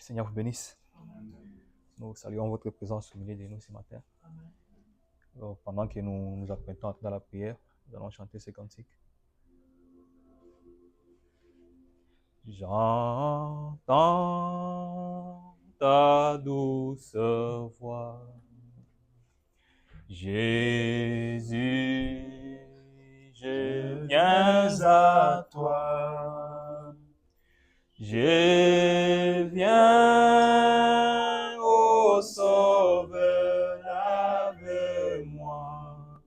Seigneur vous bénisse. Nous saluons votre présence au milieu de nous ce matin. Alors, pendant que nous nous apprêtons à entrer dans la prière, nous allons chanter ces cantiques. J'entends ta douce voix, Jésus, je viens à toi. Je viens, ô Sauveur, avec moi,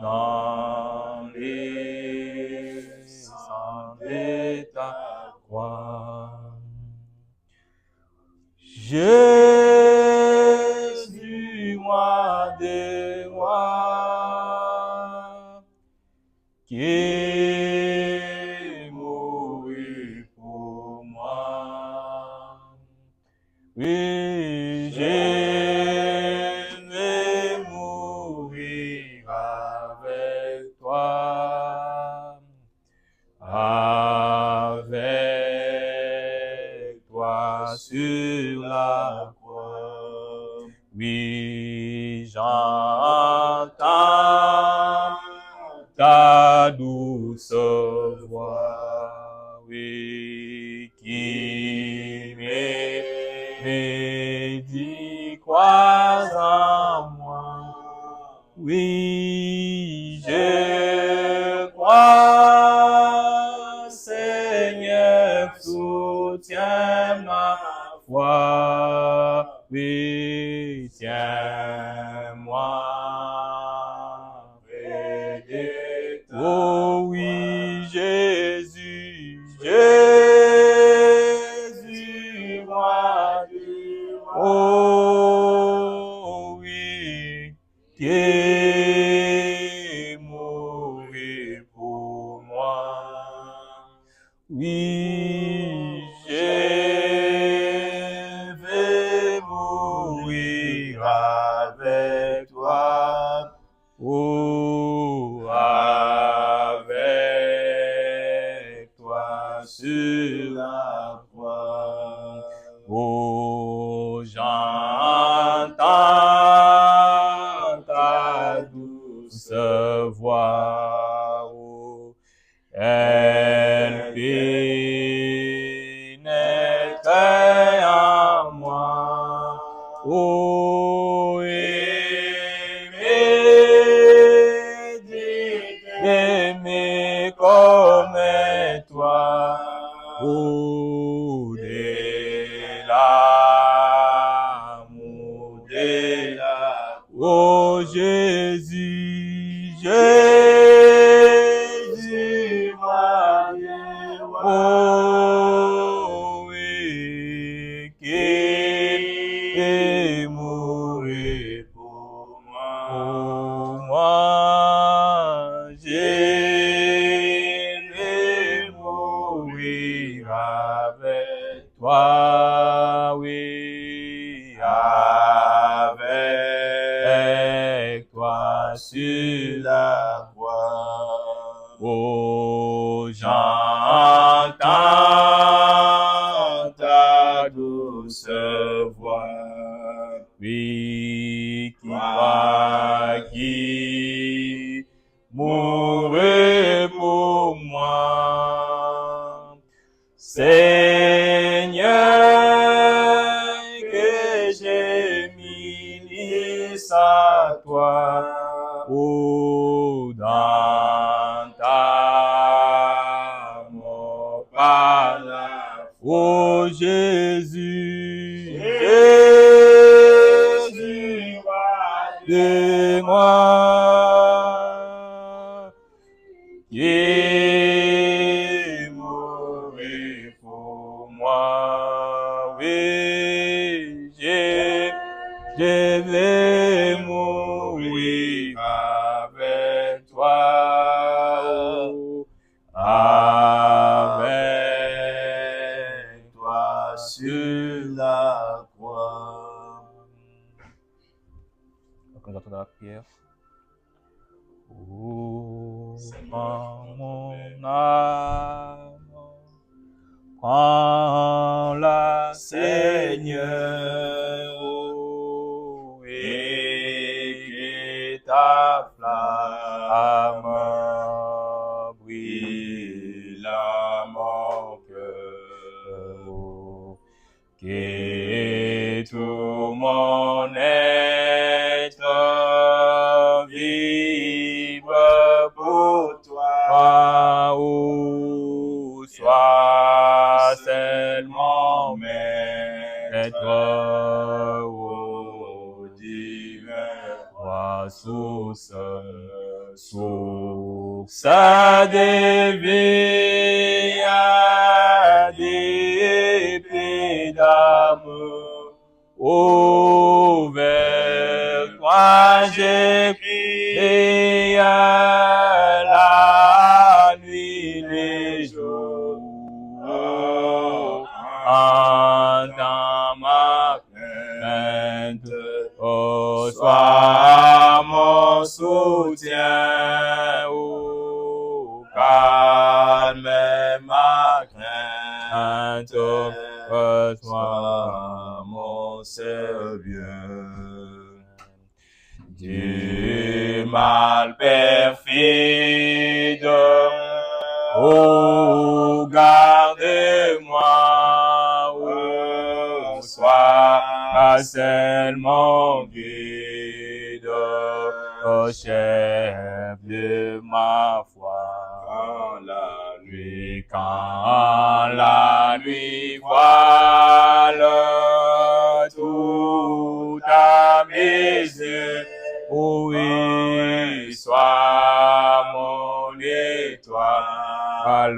dans les sangs de ta croix. Jésus, roi des rois, qui est mort pour moi. Oui, je vais mourir avec toi, sur la croix. Oui, j'entends ta douce voix, oui, qui me dit, crois en moi. Oui, je crois, Seigneur, soutiens ma foi. Oui, tiens-moi près de toi. Oh oui, Jésus, Jésus, roi du roi. Oh oui, qui est mort pour moi. Oui, je vais mourir avec toi. Oh, avec toi sur la croix. Oh, j'entends ta douce voix. Oh, elle pénètre en moi. Oh, aimer comme toi. Oh, de l'amour, de la. Oh, Jésus, Jésus, moi, oh, oui, qui est mort pour moi. Pour moi, je vais mourir avec toi, oui, avec toi sur la croix. Oh, j'entends ta douce voix, oui, qui mourrait pour moi. Seigneur, que je m'unisse à toi, oh, dans ta mort par la foi. Oh, Jésus, Jésus, roi de moi, qui est mort pour moi. Oui, je vais mourir avec toi, oh, avec toi sur la croix. Donc, nous attendons la prière. Oh, mon âme, Prends-la, Seigneur, et que ta flamme brille à mon cœur, que tout mon être vibre pour toi, où soit seulement maître, ô divin roi, source de vie, d'épée d'amour. Ô vers toi j'ai crié la nuit, les jours. Entends ma plainte, ô sois mon soutien, ô calme ma crainte, reçois mon Sauveur. Du mal perfide, ô garde-moi, ô sois seulement guide, ô chef de ma foi. Quand la nuit voile tout à mes yeux, oui, sois mon étoile,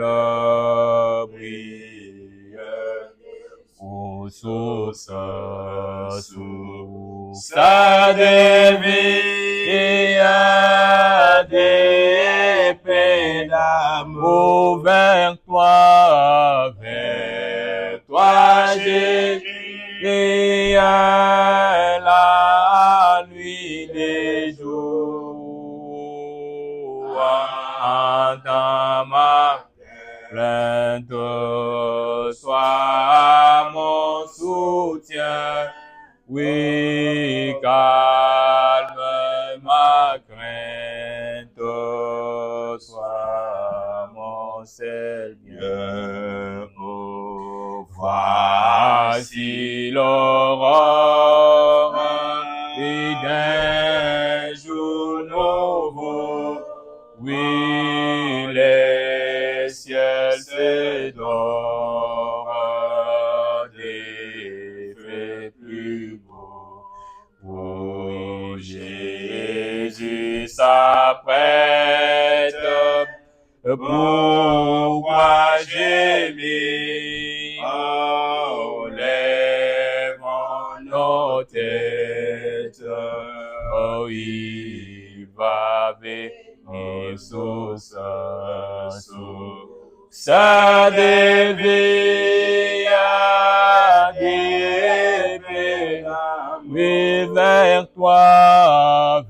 brille, ô source de vie, d'épée d'amour. Vers toi j'ai crié la nuit, les jours. Entends ma plainte, sois mon soutien, oui, calme ma crainte, sois mon Seigneur. Oh, voici l'aurore et d'un jour nouveau, oui, les ciels se dorent, des faits plus beaux. Oui, Jésus s'apprête, pourquoi gémir, lèvons nos têtes, oh, il va venir source de vie, d'épée, oui, vers toi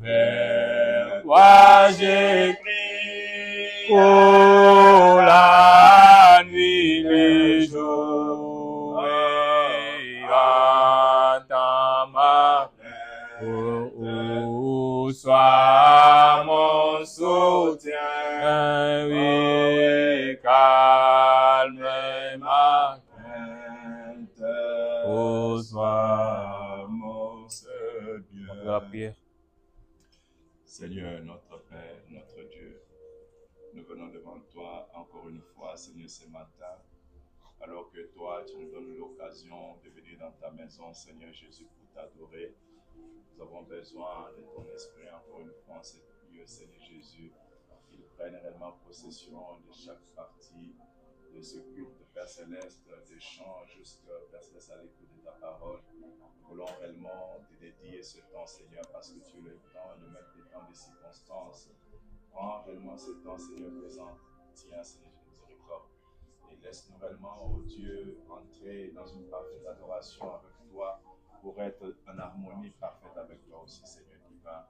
j'écris, oh, la nuit, les jours, et entends ma où soit mon soutien, oui, calme ma crainte, ô soit mon Sauveur. La prière. Seigneur, notre Père, notre Dieu, nous venons devant toi encore une fois, Seigneur, ce matin, alors que toi, tu nous donnes l'occasion de venir dans ta maison, Seigneur Jésus, pour t'adorer. Nous avons besoin de ton esprit encore une fois en cette lieu, Seigneur Jésus. Qu'il prenne réellement possession de chaque partie de ce culte, Père Céleste, des chants, juste, Père Céleste, à l'écoute de ta parole. Nous voulons réellement te dédier ce temps, Seigneur, parce que tu es le temps, le maître des temps, des circonstances. Prends réellement ce temps, Seigneur, présent. Tiens, Seigneur, miséricorde. Et laisse-nous réellement, oh Dieu, entrer dans une parfaite adoration avec toi pour être en harmonie parfaite avec toi aussi, Seigneur divin.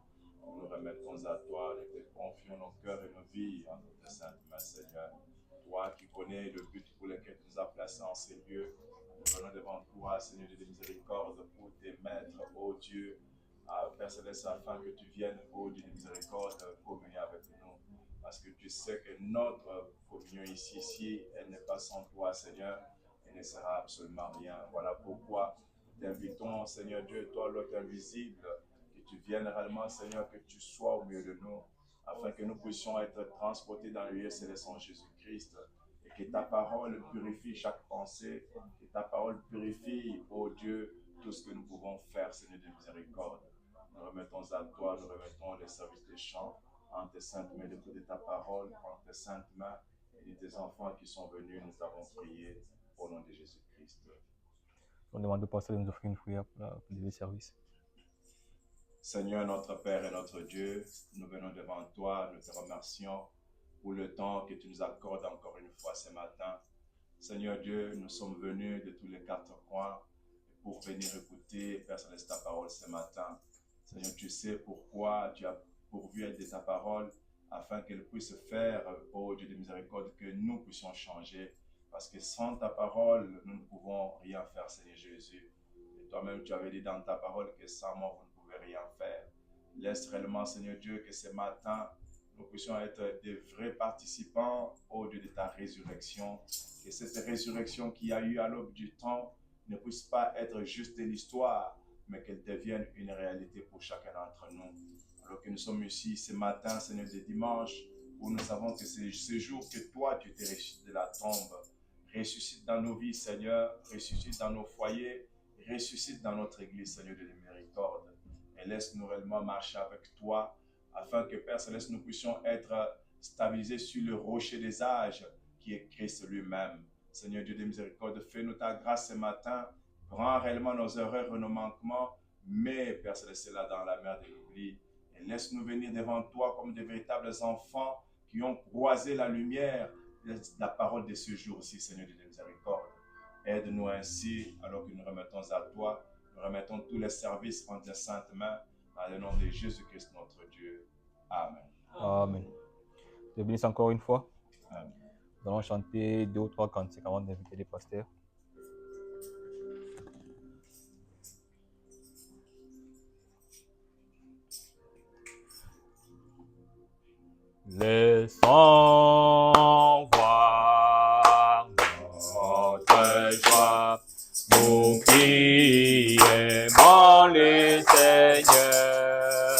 Nous nous remettons à toi, nous te confions nos cœurs et nos vies en notre sainte main, Seigneur. Toi qui connais le but pour lequel tu nous as placés en ces lieux. Nous venons devant toi, Seigneur de miséricorde, pour te mettre, ô Dieu, Père Céleste, afin que tu viennes, ô Dieu de miséricorde, communier avec nous. Parce que tu sais que notre communion ici, elle n'est pas sans toi, Seigneur, elle ne sera absolument rien. Voilà pourquoi nous t'invitons, Seigneur Dieu, toi, l'autre invisible, que tu viennes réellement, Seigneur, que tu sois au milieu de nous, afin que nous puissions être transportés dans le lieu céleste en Jésus-Christ, et que ta parole purifie chaque pensée, que ta parole purifie, ô Dieu, tout ce que nous pouvons faire, Seigneur de miséricorde. Nous remettons à toi, nous remettons les services des chants, en tes saintes mains, l'écoute de ta parole, en tes saintes mains, et de tes enfants qui sont venus, nous avons prié au nom de Jésus-Christ. On demande au pasteur de nous offrir une prière pour le service. Seigneur, notre Père et notre Dieu, nous venons devant toi, nous te remercions pour le temps que tu nous accordes encore une fois ce matin. Seigneur Dieu, nous sommes venus de tous les quatre coins pour venir écouter, Père Céleste, ta parole ce matin. Seigneur, tu sais pourquoi tu as pourvu de ta parole afin qu'elle puisse faire, ô Dieu de miséricorde, que nous puissions changer. Parce que sans ta parole, nous ne pouvons rien faire, Seigneur Jésus. Et toi-même, tu avais dit dans ta parole que sans moi, vous ne pouvez rien faire. Laisse réellement, Seigneur Dieu, que ce matin, nous puissions être des vrais participants, ô Dieu, de ta résurrection. Que cette résurrection qui a eu à l'aube du temps ne puisse pas être juste de l'histoire, mais qu'elle devienne une réalité pour chacun d'entre nous. Alors que nous sommes ici ce matin, Seigneur, de dimanche, où nous savons que c'est ce jour que toi, tu t'es ressuscité de la tombe. Ressuscite dans nos vies, Seigneur, ressuscite dans nos foyers, ressuscite dans notre église, Seigneur de miséricorde. Et laisse-nous réellement marcher avec toi, afin que, Père Céleste, nous puissions être stabilisés sur le rocher des âges, qui est Christ lui-même. Seigneur Dieu de miséricorde, fais-nous ta grâce ce matin, prends réellement nos erreurs et nos manquements, mais, Père Céleste, là dans la mer de l'oubli. Et laisse-nous venir devant toi comme de véritables enfants qui ont croisé la lumière, la parole de ce jour-ci, Seigneur de miséricorde. Aide-nous ainsi, alors que nous remettons à toi, nous remettons tous les services en tes saintes mains, dans le nom de Jésus-Christ, notre Dieu. Amen. Amen. Je te bénisse encore une fois. Amen. Nous allons chanter 2 ou 3 cantiques avant d'inviter les pasteurs. Laissons voir notre joie, nous qui aimons le Seigneur,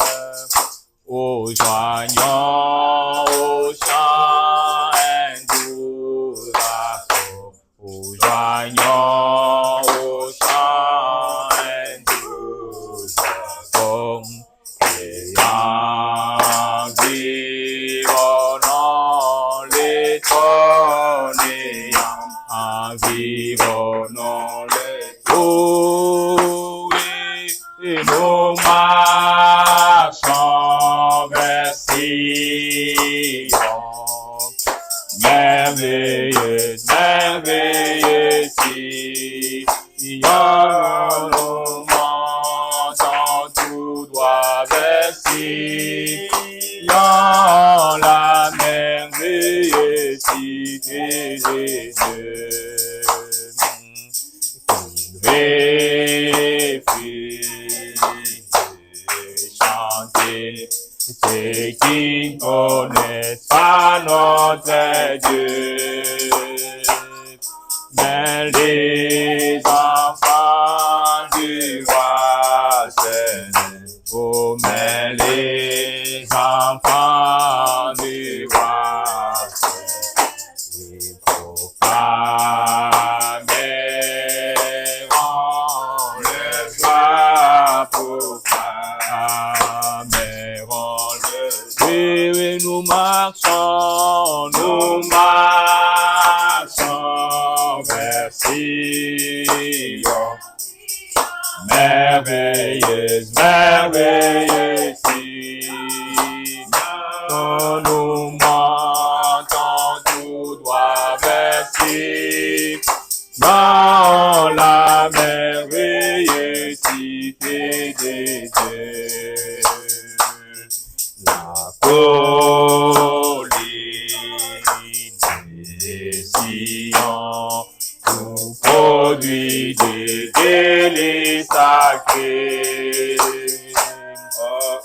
ô joignons au chant un doux accord, ô joignons au chant un doux accord, et environnons les trônes et environnons les trônes et nous marchons vers Sion. Merveilleux, merveilleux Sion, nous montons tout droit vers Sion, la merveilleuse cité des dieux. Réfugiés, chanter, ceux qui connaissent pas notre Dieu. Mais les enfants du roi Seigneur, oh, mais les enfants du roi Seigneur, oui, proclameront le joie, proclameront le joie. Oui, nous marchons vers Sion. Merveilleuse, merveilleuse Sion, nous montons tout droit vers Sion, dans la merveilleuse cité des dieux. La colline de Sion,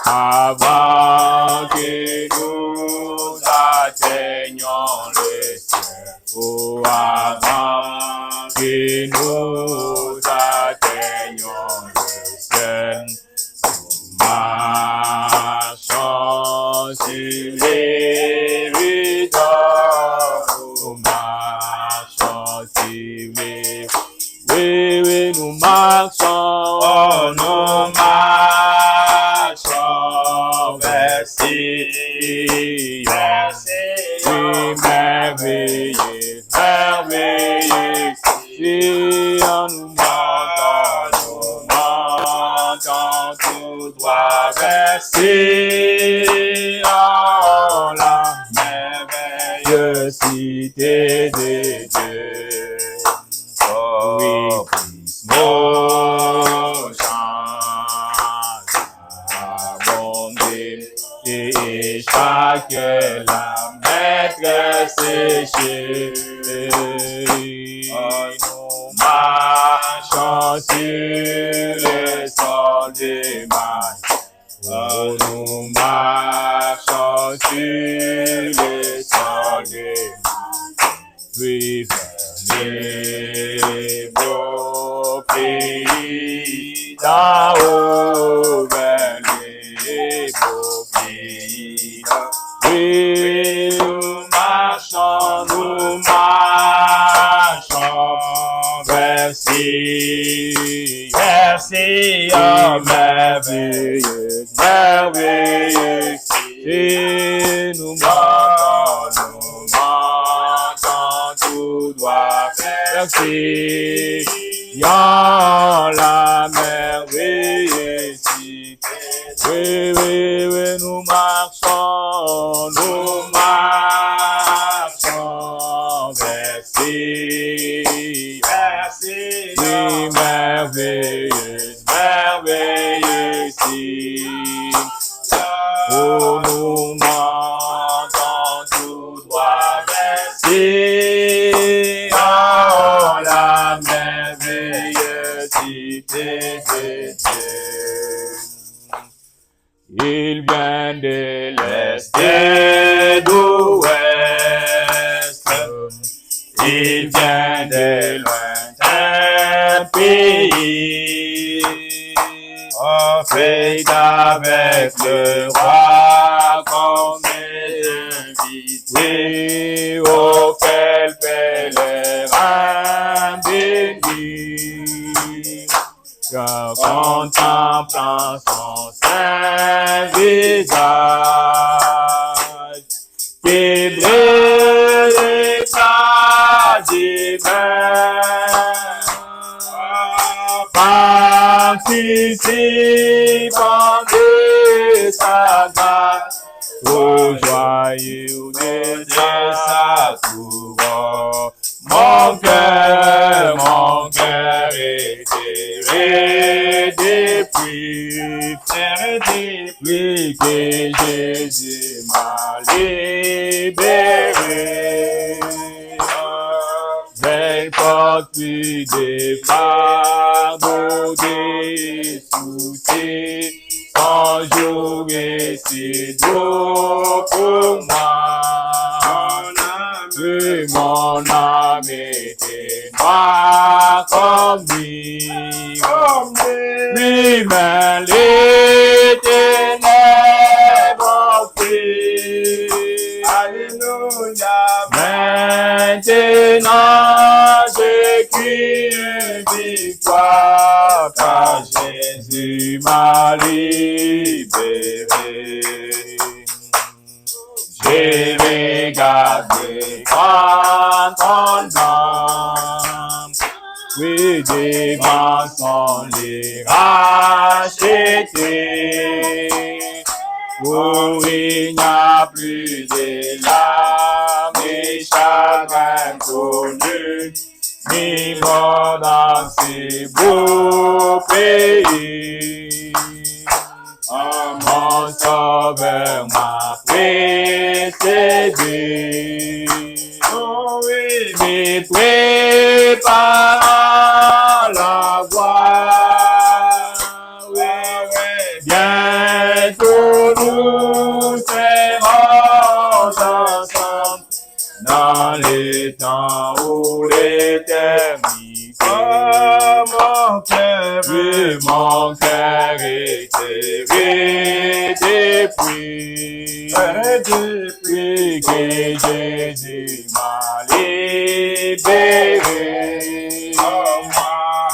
avant que nous atteignions le ciel. Oh, avant que nous atteignions le ciel. Marchons sur les rideaux, nous marchons sur les oui, nous marchons, oh, nous marchons vers Sion. Oui, merveilleux, merveilleux, Sion, nous montons tout droit vers Sion, la merveilleuse cité de Dieu. Oui, nos chants abondent et chaque la maîtresse séchée. Nous marchons sur le sol des mailles. Oh, nous marchons sur le sol des mailles. Oui, les beaux pays d'en haut, vers les beaux pays. Oui, nous marchons vers Sion, merveilleux, merveilleux, et nous montons tout droit vers Sion, la merveilleuse cité. Oui, oui, oui, nous marchons vers Sion, oui, merveilleuse, merveilleuse cité. Oh, nous montons tout droit vers Sion, la merveilleuse cité de Dieu. Il vient de l'est et d'ouest, il vient de lointains pays, en fait avec le roi comme invité, auquel pèlerin béni, car contemplant son saint visage, qui brille l'éclat divin, participant de sa grâce, au joyeux de sa couronne. Mon cœur est depuis que Jésus m'a libéré. Belle porte plus de fardeau, des soucis, en jour et si doux pour moi. Mon âme était noire comme nuit, lui-même les ténèbres fuient. Alléluia. Maintenant j'écris une victoire, car Jésus m'a libéré. J'ai regardé quand on donne, oui, des mensonges les racheter, où il n'y a plus de larmes et chagrins connus, ni mort dans ces beaux pays. Mon sauveur m'a précédé, oh oui, mais prépare la voie, oui, oui, bientôt depuis que Jésus m'a libéré.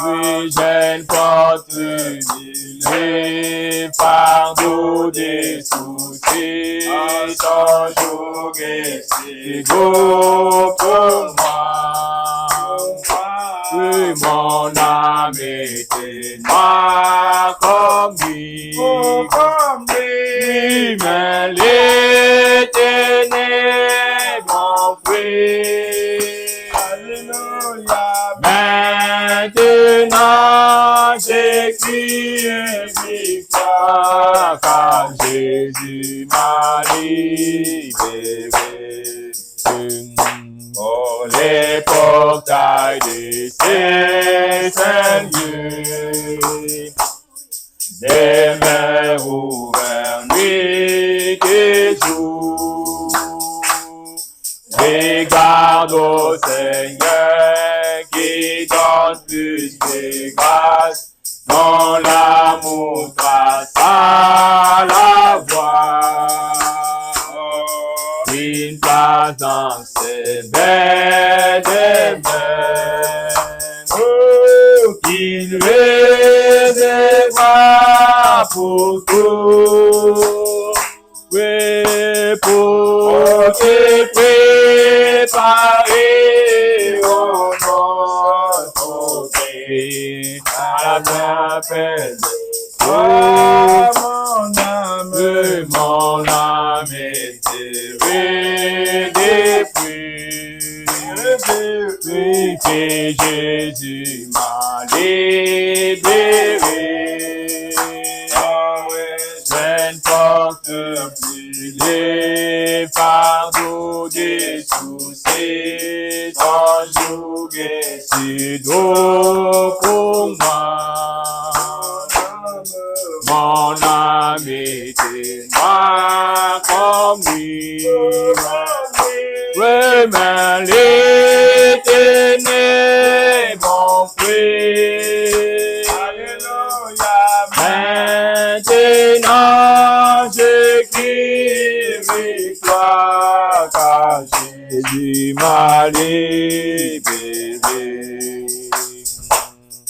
Oui, j'ai une porte les fardeaux des soucis, ton jour est si beau pour moi. Oui, mon âme était noire comme lui, mais l'éternel mon frère. Alléluia. Maintenant, j'écris une victoire, car Jésus m'a libéré. Oh, les portails de ces saints lieux, des mers ouvertes nuit et jour, regarde au Seigneur qui donne plus de grâce, dans l'amour grâce à la voix. Une place dans ses belles mains, qu'il réservera pour tout, oui, pour te préparer au notre pays, à la peine. Oh, mon âme était depuis que Jésus m'a libéré. Je ne porte plus les fardeaux des soucis, ton joug est si doux pour moi. Mon âme était noire comme lui. Oui, mais l'éternel mon frère. Alléluia. Maintenant, je crie victoire, car Jésus m'a libéré.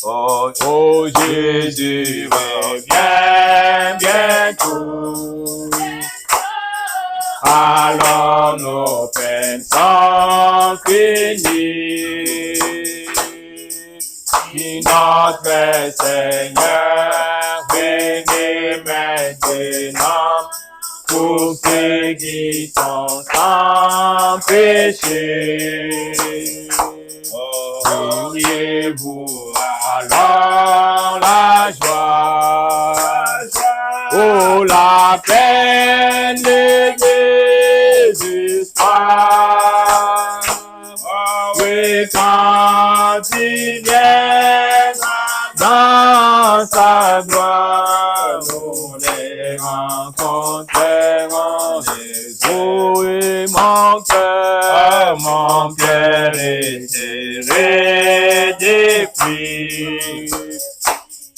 Oh, oh Jésus, reviens bientôt. Alors nos peines sont finies. Si notre Seigneur venez maintenant pour ceux qui sont sans péché. Priez-vous alors la joie, oh la peine de désespoir. Oui, quand il vient dans sa gloire, nous les rencontrerons les eaux et mon cœur est serré depuis.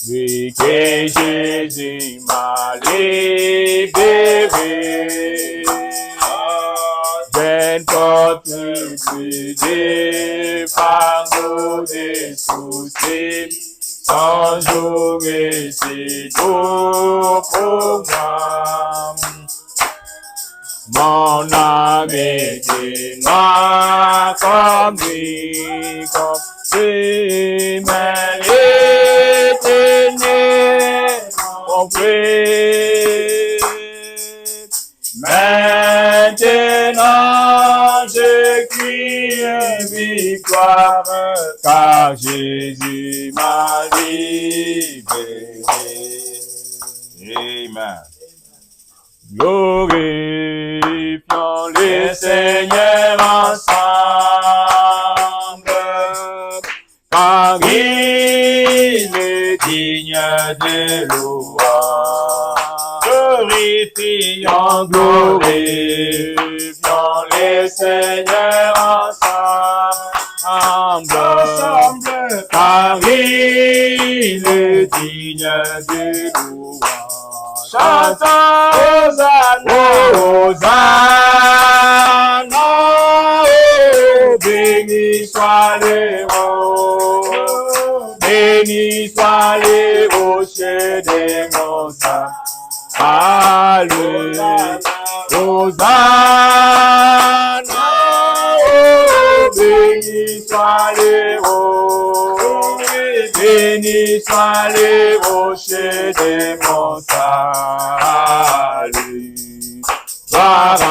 Oui, que Jésus m'a libéré. Je ne porte plus des fardeaux, des soucis, son jour et c'est tout pour moi. Mon âme était noire comme lui, comme lui, mais l'éternel mon frère. Maintenant, je crie victoire, car Jésus m'a libéré. Amen. Glorifions le Seigneur ensemble, car il est digne de louange. Glorifions, glorifions le Seigneur ensemble, car il est digne de louange. Chantons Hosanna, béni soit les hauts, béni soit les rochers des montagnes. Alléluia. Hosanna, béni soit les hauts, béni soit les rochers des montagnes. Gloire à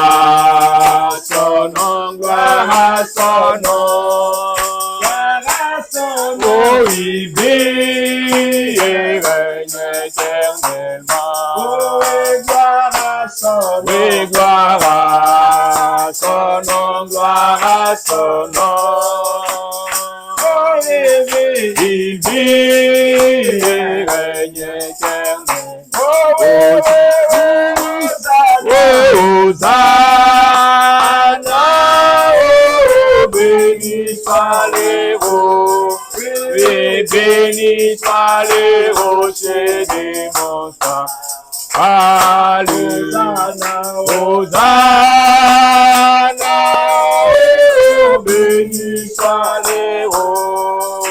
son nom, gloire à son nom, gloire à son nom. Oh, il vit et règne éternellement. Oh, et gloire à son nom. Oui, gloire à son nom, gloire à son nom. Oh, il vit et règne éternellement. Oh, Hosanna, oh, béni soit les hauts, et béni soit les rochers des montagnes. Alléluia. Hosanna, oh, béni soit les hauts,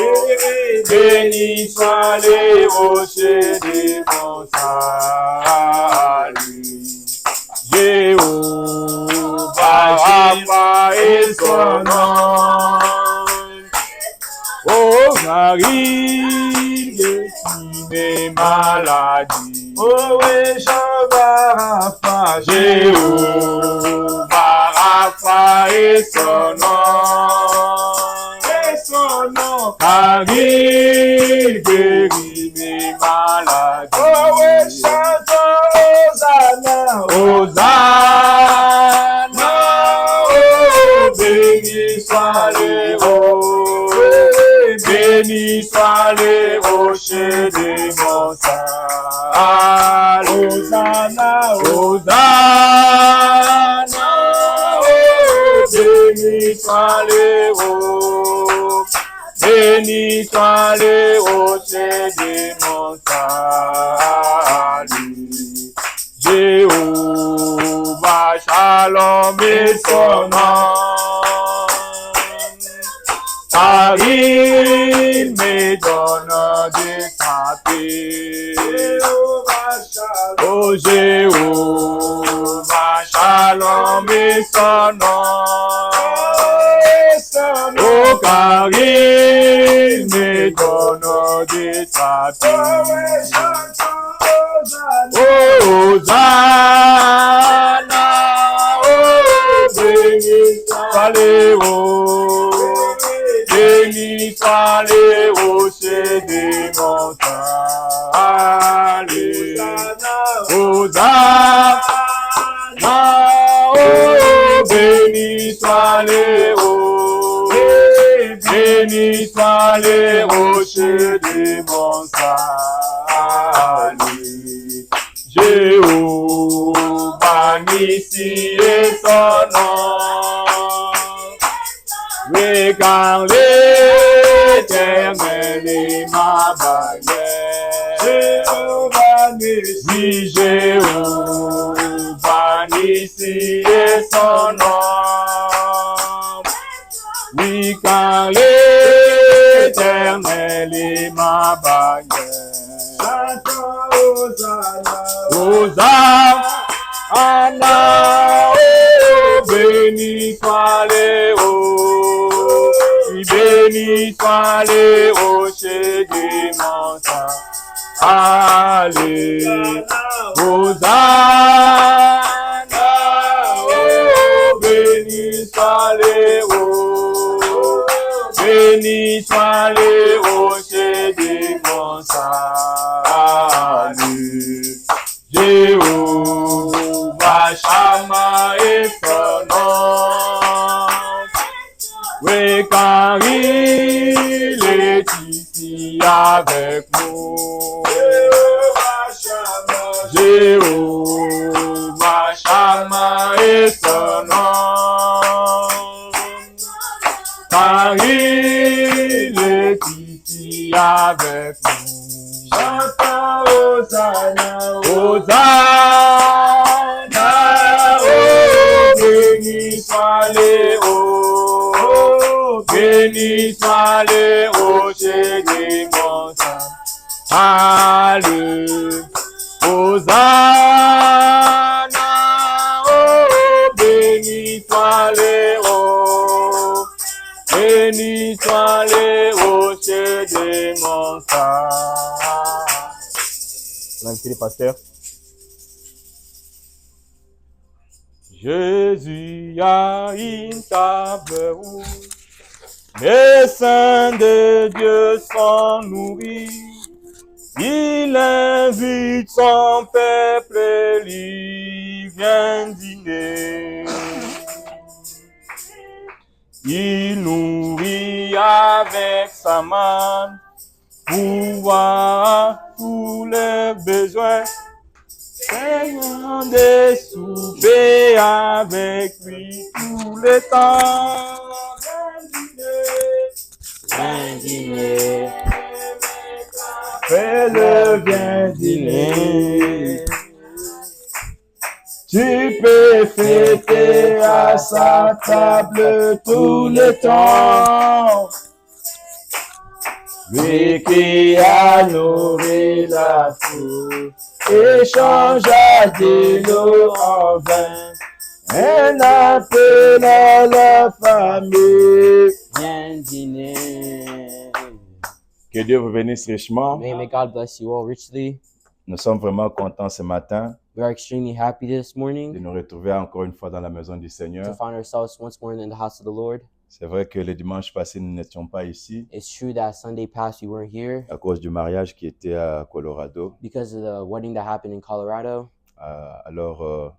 béni soit les rochers des montagnes. Jéhovah, Rapha et son nom. Oh, Marie, guéris mes maladies. Oh, et Jéhovah, Rapha, Jéhovah, Rapha et son nom. Et son nom, Marie, guéris mes maladies. Oh, et chantons Hosanna, Hosanna, oh, béni soit les hauts, béni soit les rochers des montagnes. Hosanna, Hosanna, oh, béni soit les hauts, béni soit les rochers des montagnes. Jéhovah, Shalom et son nom. Car il me donne de sa paix. Oh Jéhovah, Shalom et son nom. Oh, car il me donne de sa paix. Oh, Hosanna, oh, béni soit les hauts, béni soit les rochers des montagnes. Hosanna, oh, béni soit les hauts, béni soit les rochers des montagnes. Jéhovah Nissi et son nom. Oui, car l'Éternel est ma bannière. Jéhovah Nissi, Jéhovah Nissi et son nom. Oui, car l'Éternel est ma bannière. Hosanna, oh, béni soit les hauts, béni soit les rochers des montagnes. Alléluia. Hosanna, oh, béni soit les hauts, béni soit les rochers des montagnes. Jéhovah Shammah et son nom. Oui, car il est ici avec nous. Jéhovah Shammah et son nom. Car il est ici avec nous. Chantons Hosanna, Hosanna, oh, béni soit le rocher des montagnes. Alléluia. Hosanna, oh, béni soit les rochers, béni soit les rochers des montagnes. On a invité les pasteurs. Jésus a une table rouge, les saints de Dieu sont nourris. Il invite son peuple et lui vient dîner. Il nourrit avec sa main, pouvoir tous les besoins. Seigneur de souper avec lui tout le temps. Viens dîner. Fais-le bien dîner. Tu peux fêter à sa table tout le temps. Lui qui a nourri la foule, échangea de l'eau en vin, un appel à la famille. Viens dîner. Que Dieu vous bénisse richement. May God bless you all richly. Nous sommes vraiment contents ce matin We are extremely happy this de morning nous retrouver encore une fois dans la maison du to Seigneur. find ourselves once more in the house of the Lord. C'est vrai que le dimanche passé, nous n'étions pas ici It's true that Sunday past we weren't here à cause du mariage qui était à Colorado. because of the wedding that happened in Colorado. Alors,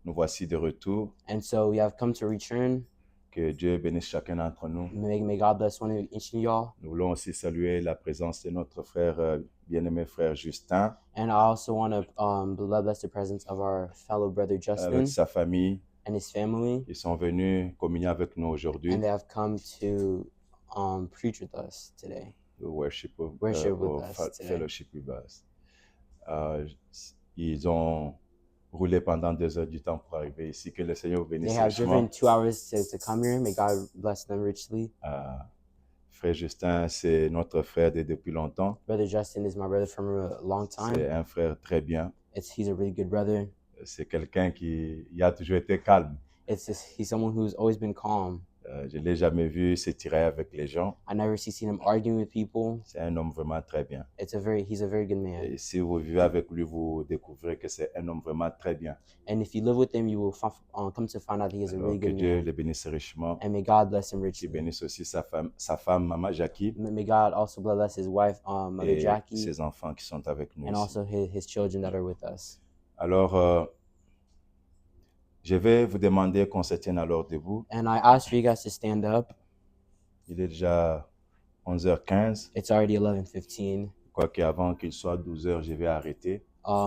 nous voici de retour. And so we have come to return. Que Dieu bénisse chacun d'entre nous. May God bless one of each of y'all. Nous voulons aussi saluer la présence de notre frère, bien-aimé frère Justin, And I also want to bless the presence of our fellow brother Justin avec sa famille. and his family. Ils sont venus communier avec nous aujourd'hui, And they have come to preach with us today. worship with with us today. fellowship with us. Ils ont roulé pendant 2 heures du temps pour arriver ici. Que le Seigneur vous bénisse They have richement. driven 2 hours to come here. May God bless them richly. Frère Justin, c'est notre frère depuis longtemps. Brother Justin is my brother from a long C'est time. un frère très bien. He's a really good brother. C'est quelqu'un qui a toujours été calme. He's someone who's always been calm. Je ne l'ai jamais vu s'étirer avec les gens. I never seen him arguing with people. C'est un homme vraiment très bien. He's a very good man. Et si vous vivez avec lui, vous découvrez que c'est un homme vraiment très bien. And if you live with him, you will come to find out that he is a Alors, really que good Dieu man. le bénisse richement. And may God bless him Qu'il richly. bénisse aussi sa femme, Maman Jackie, May God also bless his wife, Mother et Jackie, ses enfants qui sont avec nous and ici. also his children that are with us. Alors, je vais vous demander qu'on se tienne alors debout. And I ask for you guys to stand up. Il est déjà 11h15. It's already 11:15. Quoique avant qu'il soit 12h, je vais arrêter.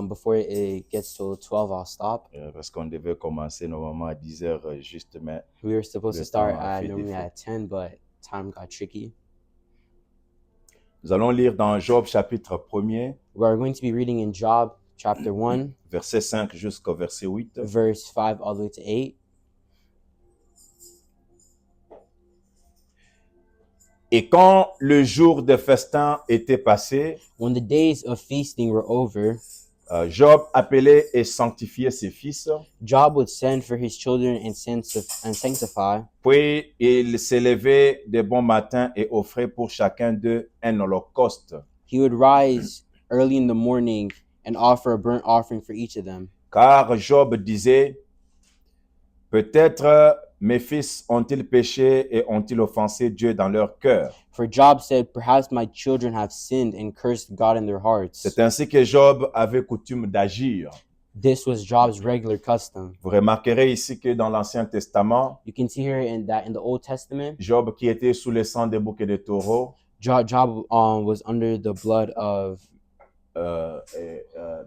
Before it gets to 12, I'll stop. Parce qu'on devait commencer normalement à 10h juste, mais We were supposed Le to start temps a fait normally défaut. at 10, but time got tricky. nous allons lire dans Job chapitre 1er, We're going to be reading in Job chapter 1, verset 5 jusqu'au verset 8. verse 5 all the way to 8. Et quand le jour de festin était passé, When the days of feasting were over, Job appelait et sanctifiait ses fils, Job would send for his children and sanctify. puis il s'élevait de bon matin et offrait pour chacun d'eux un holocauste. He would rise early in the morning and offer a burnt offering for each of them. Car Job disait, peut-être mes fils ont-ils péché et ont-ils offensé Dieu dans leur cœur. For Job said, perhaps my children have sinned and cursed God in their hearts. C'est ainsi que Job avait coutume d'agir. This was Job's regular custom. Vous remarquerez ici que dans l'Ancien Testament, You can see here in the Old Testament, Job qui était sous le sang des boucs et des taureaux, Job was under the blood of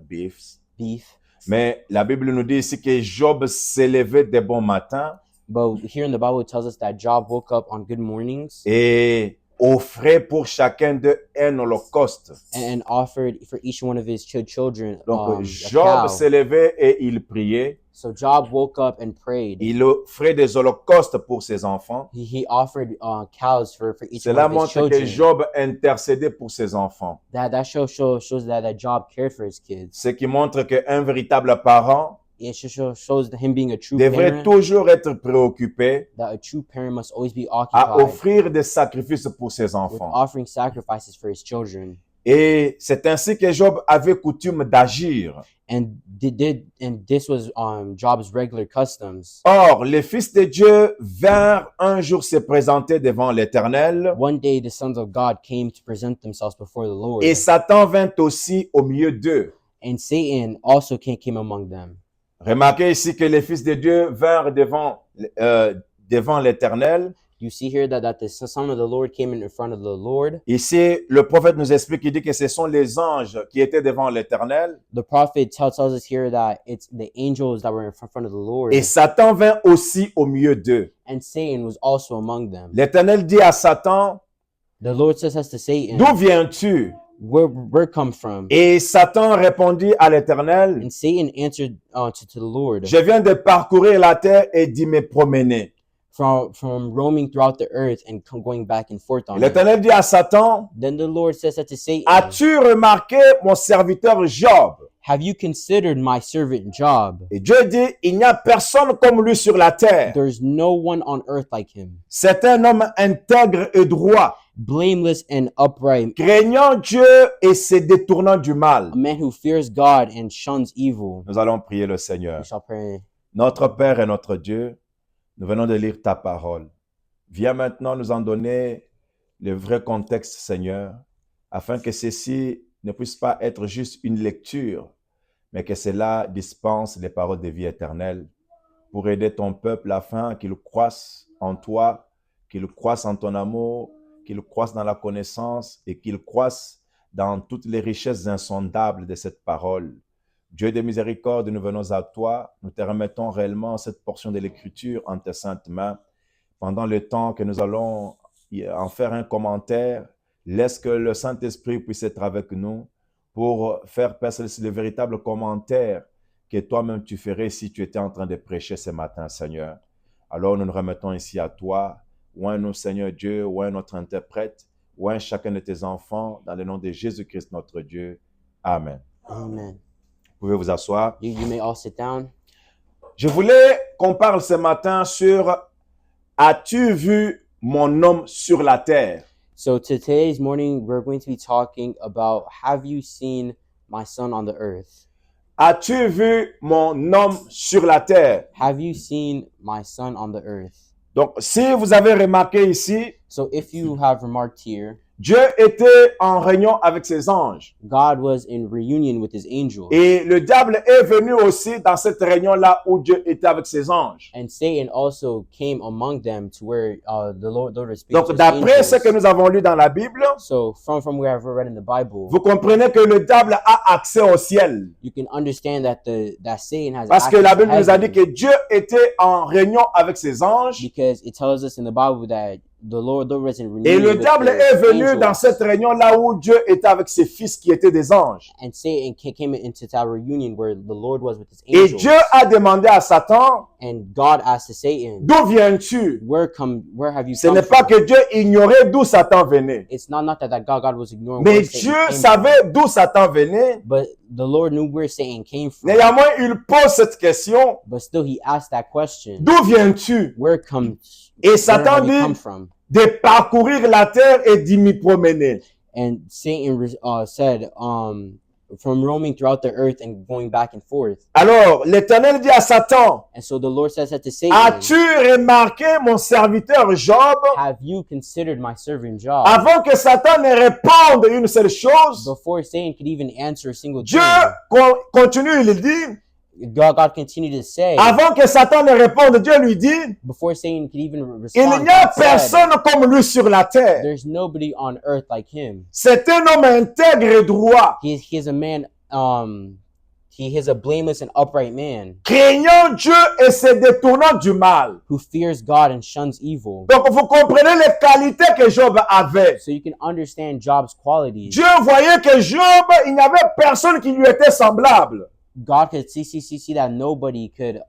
beefs. beef. Mais la Bible nous dit ici que Job s'élevait de bon matin But here in the Bible, it tells us that Job woke up on good mornings et offrait pour chacun d'eux un holocauste. and offered for each one of his children Donc a Job cow. s'est levé et il priait. So Job woke up and prayed. Il offrait des holocaustes pour ses enfants. He offered cows for each one Cela of his montre que children. Job intercédait pour ses enfants. That shows that Job cared for his kids. Ce qui montre qu'un véritable parent It shows him being a true devrait parent. toujours être préoccupé That a true parent must always be à occupied offrir des sacrifices pour ses with enfants. offering sacrifices for his children. Et c'est ainsi que Job avait coutume d'agir. And this was Job's regular customs. Or, les fils de Dieu vinrent un jour se présenter devant l'Éternel, One day the sons of God came to present themselves before the Lord, et Satan vint aussi au milieu d'eux. and Satan also came among them. Remarquez ici que les fils de Dieu vinrent devant l'Éternel. You see here that the son of the Lord came in front of the Lord. Ici, le prophète nous explique, il dit que ce sont les anges qui étaient devant l'Éternel. The prophet tells us here that it's the angels that were in front of the Lord, Et Satan vint aussi au milieu d'eux. and Satan was also among them. L'Éternel dit à Satan, The Lord says to Satan, d'où viens-tu? where come from? Et Satan répondit à l'Éternel, And Satan answered to the Lord, je viens de parcourir la terre et d'y me promener. from roaming throughout the earth and going back and forth Et on it. l'Éternel dit à Satan, Then the Lord says to Satan, as-tu remarqué mon serviteur Job? have you considered my servant Job? Et Dieu dit, il n'y a personne comme lui sur la terre. There's no one on earth like him, C'est un homme intègre et droit, blameless and upright, craignant Dieu et se détournant du mal. a man who fears God and shuns evil. Nous allons prier le Seigneur. We shall pray. Notre Père et notre Dieu, nous venons de lire ta parole. Viens maintenant nous en donner le vrai contexte, Seigneur, afin que ceci ne puisse pas être juste une lecture, mais que cela dispense les paroles de vie éternelle pour aider ton peuple afin qu'il croisse en toi, qu'il croisse en ton amour, qu'il croisse dans la connaissance et qu'il croisse dans toutes les richesses insondables de cette parole. Dieu de miséricorde, nous venons à toi. Nous te remettons réellement cette portion de l'Écriture en tes saintes mains. Pendant le temps que nous allons en faire un commentaire, laisse que le Saint-Esprit puisse être avec nous pour faire passer le véritable commentaire que toi-même tu ferais si tu étais en train de prêcher ce matin, Seigneur. Alors nous nous remettons ici à toi. Oins-nous, Seigneur Dieu, oins notre interprète, oins chacun de tes enfants, dans le nom de Jésus-Christ notre Dieu. Amen. Amen. Vous pouvez vous asseoir. You may all sit down. Je voulais qu'on parle ce matin sur « As-tu vu mon homme sur la terre ?» So today's morning, we're going to be talking about, have you seen my son on the earth? As-tu vu mon homme sur la terre? Have you seen my son on the earth? Donc, si vous avez remarqué ici, So if you have remarked here, Dieu était en réunion avec ses anges. God was in reunion with his angels. Et le diable est venu aussi dans cette réunion-là où Dieu était avec ses anges. And Satan also came among them to where the Lord was speaking Donc, to his d'après ce angels. que nous avons lu dans la Bible, So from where I've read in the Bible, vous comprenez que le diable a accès au ciel. you can understand that that Satan has Parce que access la to Bible nous a dit heaven, que Dieu était en réunion avec ses anges. because it tells us in the Bible that the Lord was in reunion Et le with diable the est venu angels. dans cette réunion là où Dieu était avec ses fils qui étaient des anges. And Satan came into that reunion where the Lord was with his Et angels. Dieu a demandé à Satan, And God asked to Satan, d'où viens-tu? where have you Ce come n'est pas from? que Dieu ignorait d'où Satan venait. It's not that God was ignoring Mais where Satan Dieu came savait d'où Satan venait. from, but the Lord knew where Satan came from. Néanmoins, il pose cette question, But still he asked that question. d'où viens-tu? Et Satan Where have you dit, come from? de parcourir la terre et d'y m'y promener. And Satan said, from roaming throughout the earth and going back and forth. Alors, l'Éternel dit à Satan, And so the Lord says that to Satan, as-tu remarqué mon serviteur Job? have you considered my servant Job? Avant que Satan ne réponde une seule chose, Before Satan could even answer a single Dieu thing, continue, il dit, God continued to say, avant que Satan ne réponde, Dieu lui dit, before Satan could even il respond, n'y a God said, personne comme lui sur la terre. there's nobody on earth like him. C'est un homme intègre et droit. He is a man, He is a blameless and upright man craignant Dieu et se détournant du mal. who fears God and shuns evil. Donc, vous comprenez les qualités que Job avait. So you can understand Job's qualities. Dieu voyait que Job, il n'y avait personne qui lui était semblable. God could see that nobody could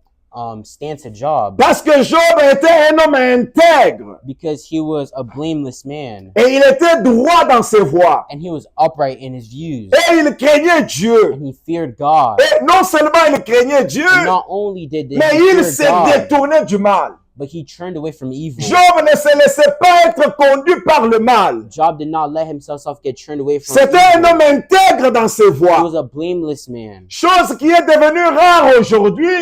stand to Job Parce que Job était un homme intègre. because he was a blameless man Et il était droit dans ses voies. and he was upright in his views Et il craignait Dieu. and he feared God. Et non seulement il craignait Dieu, And not only did he mais il fear se God, détournait du mal. but he turned away from evil. Job ne se laissait pas être conduit par le mal. Job did not let himself get turned away from C'était un evil. homme intègre dans ses He voies. was a blameless man. Chose qui est devenue rare aujourd'hui.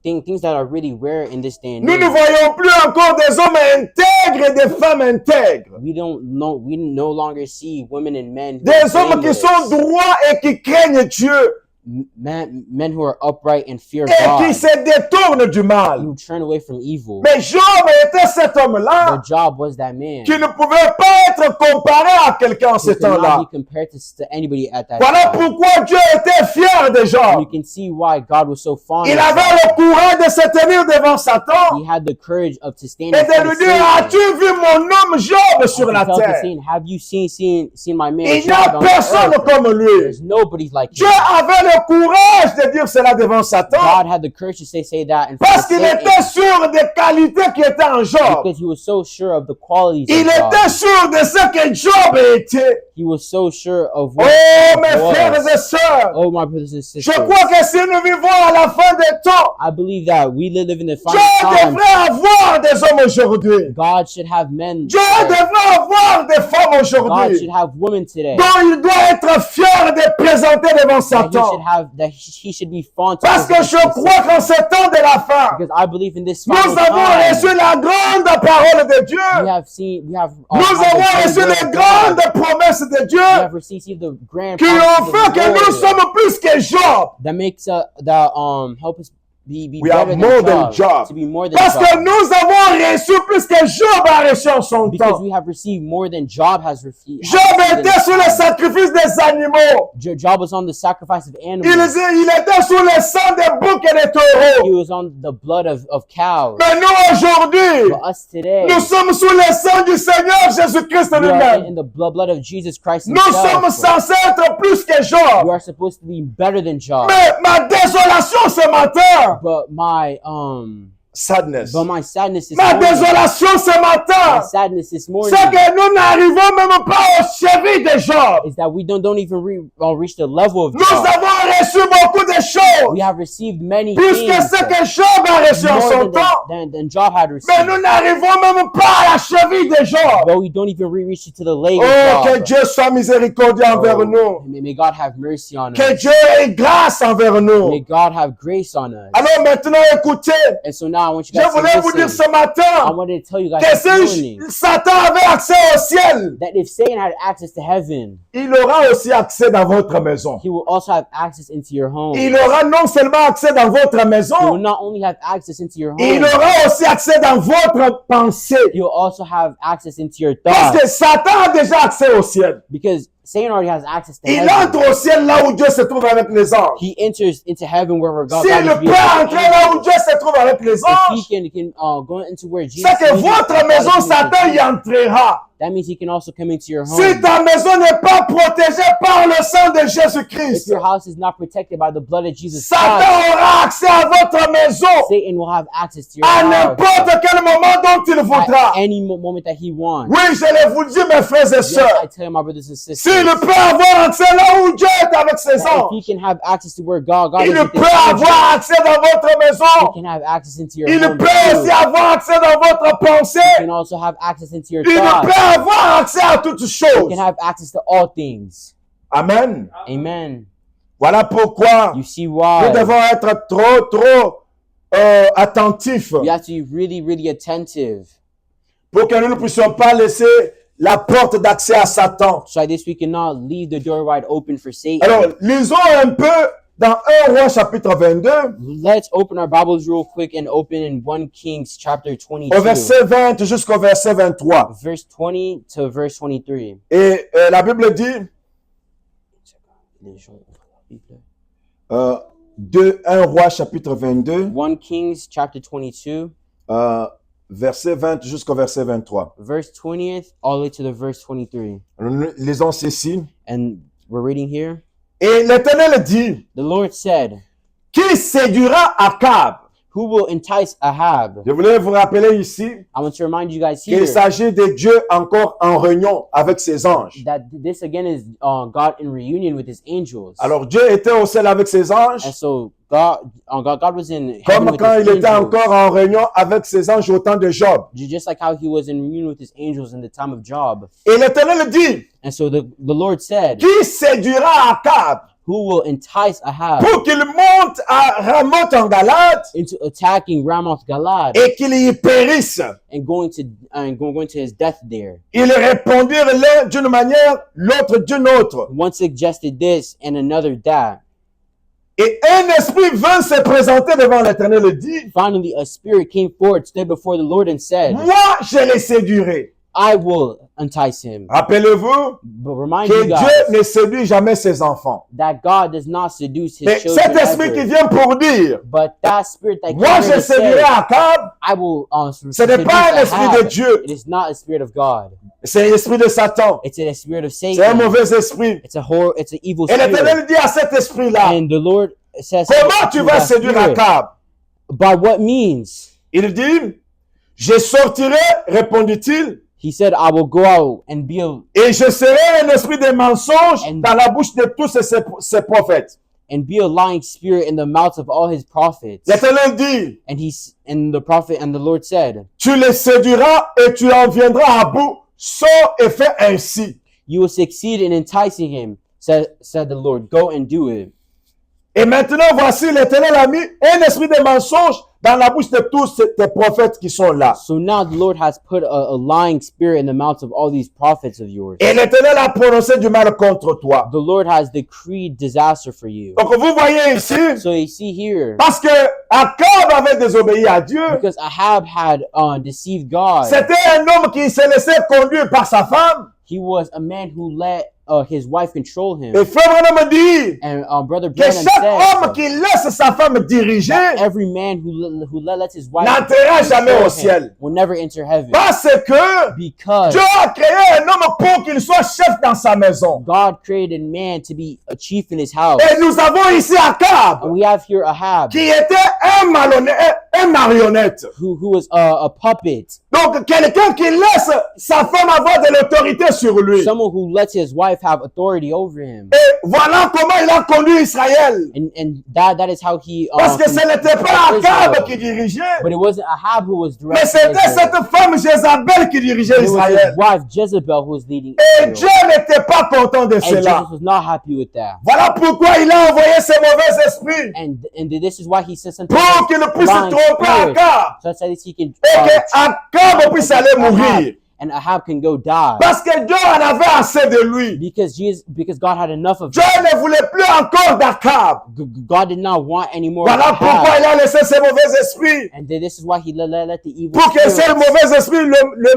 Things that are really rare in this day and Nous ne age. voyons plus encore des hommes intègres et des femmes intègres. We no longer see women and men who Des are hommes qui blameless. sont droits et qui craignent Dieu. Men who are upright and fear Et qui God, se détournent du mal. who turn away from evil. Mais Job était cet homme-là But Job was that man. qui ne pouvait pas être comparé à quelqu'un en Who ce could not temps-là. be compared to anybody at that Voilà time. pourquoi Dieu était fier de And you Job. can see why God was so fond Il of avait Job. le courage de se tenir devant Satan He had the courage to stand et in de front lui of dire, Satan. as-tu vu mon homme Job sur And la to tell terre? Satan, have you seen my man Il n'y Job a on the personne earth? comme lui. There's nobody like Dieu him. avait le courage de dire cela devant Satan God had the courage to say that in front parce of qu'il Satan était sûr des qualités qui étaient en Job. because he was so sure of the qualities Il of God. était sûr de ce que Job était. He was so sure of what Oh, Job mes frères was. et sœurs, Oh, my brothers and je sisters. crois que si nous vivons à la fin des temps, I believe that we live in the Dieu final time. devrait avoir des hommes aujourd'hui. God should have men Dieu today. devrait avoir des femmes God should aujourd'hui have women today. dont il doit être fier de présenter devant Satan. That he should be fond to Parce que present je to crois Satan. qu'en ce temps de la fin, Because I believe in this nous final avons time. reçu la grande parole de Dieu. We have Nous avons reçu les grandes promesses de we Dieu have received the grand qui ont promises fait of que the nous Lord sommes plus que Job. that makes help us be We are better more than than Job. to be more than Parce que Job. nous avons reçu plus que Job a reçu en son Because temps. we have received more than Job has received. Job était sous le sacrifice des animaux. Job was on the sacrifice of Il animals. était sous le sang des boucs et des He taureaux. was on the blood of cows. Mais nous aujourd'hui, But us today, nous sommes sous le sang du Seigneur Jésus-Christ we are lui-même. in the blood of Jesus Christ Nous sommes himself. censés être plus que We Job. are supposed to be better than Job. Mais ma désolation ce matin, But my sadness. sadness this Ma morning, désolation ce my matin, sadness this morning c'est que nous n'arrivons même pas au chevet de Job. is that we don't even reach the level of Nous Job. avons reçu beaucoup de choses, We have received many plus que things ce que Job a reçu en son more temps. than Job had Mais received. nous n'arrivons même pas à la cheville de Job. But we don't even reach it to the leg Oh, of que Job. Dieu soit miséricordieux envers Oh, nous. may God have mercy on Que us. Dieu ait grâce envers May nous. God have grace on us. Alors maintenant, écoutez, And so now I want you je guys voulais to vous dire listen. ce I matin wanted to tell you guys que this si morning Satan avait accès au ciel, that if Satan had access to heaven, il aura aussi accès dans votre maison. he will also have access into your home. Il aura non seulement accès dans votre He will maison, not only have access into your il home, aura aussi accès dans votre pensée. he will also have access into your Parce thoughts. que Satan a déjà accès au ciel. Because Satan already has access to Il heaven. entre au ciel là où Dieu se trouve avec les anges. He enters into heaven where God S'il is peut entrer là où Dieu se trouve avec les If anges, he can go into where Jesus c'est que is, votre maison, Satan y entrera. that means he can also come into your Si home. ta maison n'est pas protégée par le sang de If Jésus-Christ, your house is not protected by the blood of Jesus Satan Christ, aura accès à votre maison Satan will have access to your à house n'importe quel moment dont il voudra. at any moment that he wants. Oui, je le vous dis, mes frères et Yes, I sœurs. tell you, my brothers and sisters, S'il peut avoir accès là où Dieu est avec ses that if anges, he can have access to where God is il with his peut angels, avoir accès dans votre he maison. can have access into your Il home peut too. aussi avoir accès dans votre He pensée. can also have access into your Il thoughts. peut avoir accès à toutes He choses. can have access to all things. Amen. Amen. Voilà pourquoi You see nous why devons être trop attentifs we have to be really, really attentive, pour que nous ne puissions pas laisser la porte d'accès à Satan. so that this we cannot leave the door wide open for Satan. Alors, lisons un peu dans 1 Roi chapitre 22, Let's open our Bibles real quick and open in 1 Kings chapter 22, au verset 20 jusqu'au verset 23. verse 20 to verse 23. Et la Bible dit, 1 Roi chapitre 22, 1 Kings chapter 22, verset 20 jusqu'au verset 23. verse 20th, all the way to the verse 23. Nous lisons ceci. And we're reading here. Et l'Éternel dit, The Lord said, qui séduira Akab? who will entice Ahab? Je voulais vous rappeler ici I want to remind you guys qu'il here s'agit de Dieu encore en réunion avec ses anges. that this again is God in reunion with his angels. Alors Dieu était au ciel avec ses anges, And so God was in heaven comme with quand his il était angels. encore en réunion avec ses anges au temps de Job. Just like how he was in reunion with his angels in the time of Job. Et l'Éternel dit, And so the Lord said, qui séduira Akab who will entice Ahab pour qu'il monte à Ramoth en Galade into attacking Ramoth Galad et qu'il y périsse? and going to his death there? Ils répondirent l'un d'une manière, l'autre d'une autre. One suggested this and another that. Et un esprit vint se présenter devant l'Éternel et dit, Finally, a spirit came forward, stood before the Lord, and said, moi je les séduirai. I will entice him. Rappelez-vous But remind que you Dieu guys ne séduit jamais ses enfants. that God does not seduce his Mais children cet esprit qui ever. vient pour dire, But that spirit that moi came je here to say, séduirai Akab, I will ce n'est seduce pas un esprit de Ahab. Dieu, It is not a spirit of God. c'est l'esprit de Satan. It's a spirit of C'est un Satan. mauvais esprit. It's an evil Et spirit. l'Éternel dit à cet esprit-là, And the Lord says, comment tu to vas that séduire spirit, Akab? by what means? Il dit, je sortirai, répondit-il, He said, I will go out and be a et je serai un esprit de mensonge And- dans la bouche de tous ces prophètes. lying spirit in the mouths of all his prophets. L'Éternel dit, And the Lord said, tu les séduiras et tu en viendras à bout, sors et fais ainsi. you will succeed in enticing him, said the Lord. Go and do it. Et maintenant, voici, l'Éternel a mis un esprit de mensonge dans la bouche de tous tes prophètes qui sont là. So now the Lord has put a lying spirit in the mouths of all these prophets of yours. Et l'Éternel a prononcé du mal contre toi. The Lord has decreed disaster for you. Donc, vous voyez ici, So you see here, parce que Akab avait désobéi à Dieu, because Ahab had deceived God, c'était un homme qui se laissait conduire par sa femme. he was a man who let his wife control him. Et Frère Branham me dit And Brother que Branham chaque homme said qui laisse sa femme diriger that every man who lets his wife n'entrera jamais control au him ciel. will never enter heaven. Parce que Because Dieu a créé un homme pour qu'il soit chef dans sa maison. God created man to be a chief in his house. Et nous avons ici Akab, And we have here Ahab, qui était un marionnette. who was a puppet. Donc, quelqu'un qui laisse sa femme avoir de l'autorité sur lui. Someone who lets his wife have authority over him. Et voilà comment il a conduit Israël. And that is how he Parce que ce n'était pas Akab qui dirigeait, But it wasn't Ahab who was mais directing c'était Israel. cette femme Jézabel qui dirigeait It was his Israël. wife Jezebel who was leading Et Israel. Dieu n'était pas content de And cela. Jesus was not happy with that. Voilà pourquoi il a envoyé ses mauvais esprits And this is why he said something pour qu'il puisse lying tromper spirit, Akab so that he can et que Akab puisse aller mourir. and Ahab can go die. Parce que Dieu en avait assez de lui. Because God had enough of Dieu him. ne voulait plus encore d'Akab. God did not want any more Voilà of pourquoi Ahab. il a laissé ses mauvais esprits And this is why he let the evil pour que ces spirits, mauvais esprits le